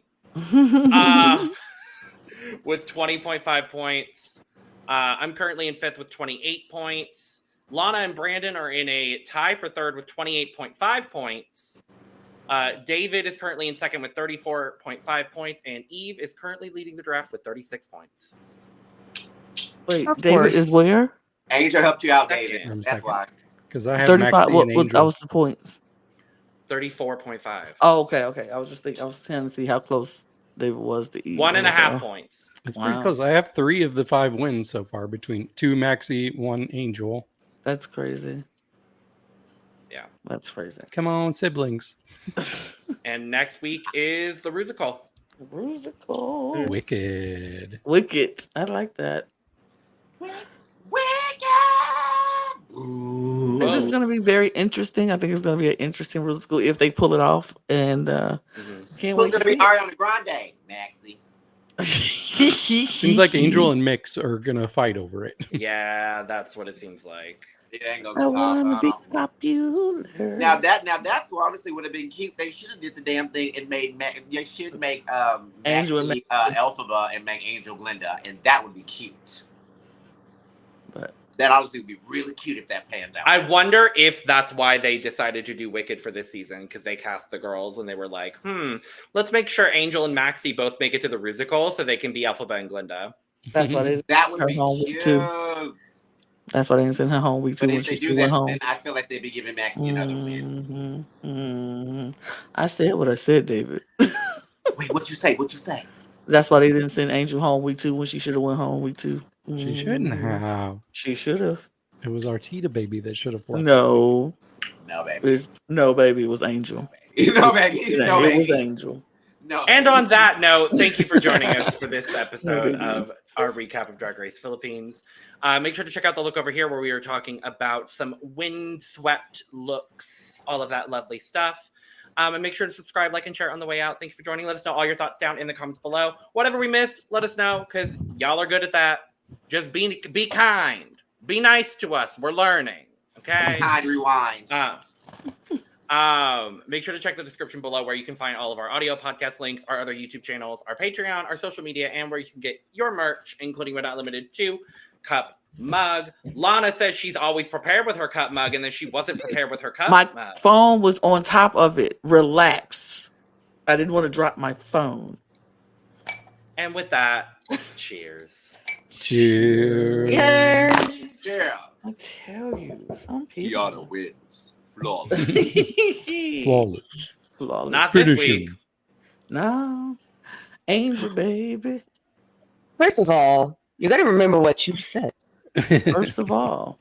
Speaker 1: With 20.5 points. I'm currently in fifth with 28 points. Lana and Brandon are in a tie for third with 28.5 points. David is currently in second with 34.5 points, and Eve is currently leading the draft with 36 points.
Speaker 2: Wait,
Speaker 5: Of
Speaker 2: David
Speaker 5: course.
Speaker 2: is where?
Speaker 4: Angel helped you out,
Speaker 1: Second.
Speaker 4: David.
Speaker 3: I'm
Speaker 4: That's
Speaker 3: second.
Speaker 4: why.
Speaker 3: Because I have
Speaker 2: 35.
Speaker 3: Maxie
Speaker 2: What
Speaker 3: and
Speaker 2: was
Speaker 3: Angel.
Speaker 2: was the points?
Speaker 1: 34.5.
Speaker 2: Oh, okay. I was trying to see how close David was to Eve.
Speaker 1: 1.5 points.
Speaker 3: It's pretty
Speaker 2: Wow.
Speaker 3: close. I have 3 of the 5 wins so far between 2 Maxie, 1 Angel.
Speaker 2: That's crazy.
Speaker 1: Yeah.
Speaker 2: That's crazy.
Speaker 3: Come on, siblings.
Speaker 1: And next week is the Rusical.
Speaker 2: Musical.
Speaker 3: Wicked.
Speaker 2: Wicked. I like that. I think it's going to be very interesting. I think it's going to be an interesting musical if they pull it off. And can't
Speaker 4: Who's
Speaker 2: wait
Speaker 4: gonna
Speaker 2: to
Speaker 4: be
Speaker 2: see
Speaker 4: Ariana Grande? Maxie.
Speaker 2: it.
Speaker 3: Seems like Angel and Mix are gonna fight over it.
Speaker 1: Yeah, that's what it seems like.
Speaker 4: It ain't
Speaker 2: I
Speaker 4: gonna
Speaker 2: want to be
Speaker 4: stop.
Speaker 2: popular.
Speaker 4: Now that's what honestly would have been cute. They should have did the damn thing and made. They should make
Speaker 2: Angel and
Speaker 4: Maxie, Elphaba and make Angel Glinda, and that would be cute.
Speaker 2: But
Speaker 4: That honestly would be really cute if that pans out.
Speaker 1: I wonder if that's why they decided to do Wicked for this season, because they cast the girls and they were like, let's make sure Angel and Maxie both make it to the Rusical so they can be Elphaba and Glinda.
Speaker 2: that's why they
Speaker 4: that would
Speaker 2: her
Speaker 4: be
Speaker 2: home
Speaker 4: cute.
Speaker 2: too. That's why they didn't send her home week 2
Speaker 4: But
Speaker 2: when
Speaker 4: if they
Speaker 2: she
Speaker 4: do
Speaker 2: still
Speaker 4: that,
Speaker 2: went home.
Speaker 4: then I feel like they'd be giving Maxie another win.
Speaker 2: I said what I said, David.
Speaker 4: Wait, what you say? What you say?
Speaker 2: That's why they didn't send Angel home week 2 when she should have went home week 2.
Speaker 3: She shouldn't have.
Speaker 2: She should have.
Speaker 3: It was Artita baby that should have left.
Speaker 2: No.
Speaker 4: No, baby.
Speaker 2: No, baby. It was Angel.
Speaker 4: No, baby. No,
Speaker 2: It was
Speaker 4: baby.
Speaker 2: Angel.
Speaker 4: No.
Speaker 1: And on that note, thank you for joining us for this episode of our recap of Drag Race Philippines. Make sure to check out the look over here where we are talking about some windswept looks, all of that lovely stuff. And make sure to subscribe, like, and share on the way out. Thank you for joining. Let us know all your thoughts down in the comments below. Whatever we missed, let us know, because y'all are good at that. Just be kind. Be nice to us. We're learning. Okay?
Speaker 4: Hide, rewind.
Speaker 1: Make sure to check the description below where you can find all of our audio podcast links, our other YouTube channels, our Patreon, our social media, and where you can get your merch, including but not limited to cup mug. Lana says she's always prepared with her cup mug, and then she wasn't prepared with her cup
Speaker 2: My
Speaker 1: mug.
Speaker 2: phone was on top of it. Relax. I didn't want to drop my phone.
Speaker 1: And with that, cheers.
Speaker 3: Cheers.
Speaker 5: Yeah.
Speaker 4: Yeah.
Speaker 2: I tell you, some people.
Speaker 4: Kiana wins. Flawless.
Speaker 3: Flawless.
Speaker 2: Flawless.
Speaker 1: Not this
Speaker 3: Finishing.
Speaker 1: week.
Speaker 2: No. Angel, baby.
Speaker 5: First of all, you got to remember what you said.
Speaker 2: First of all.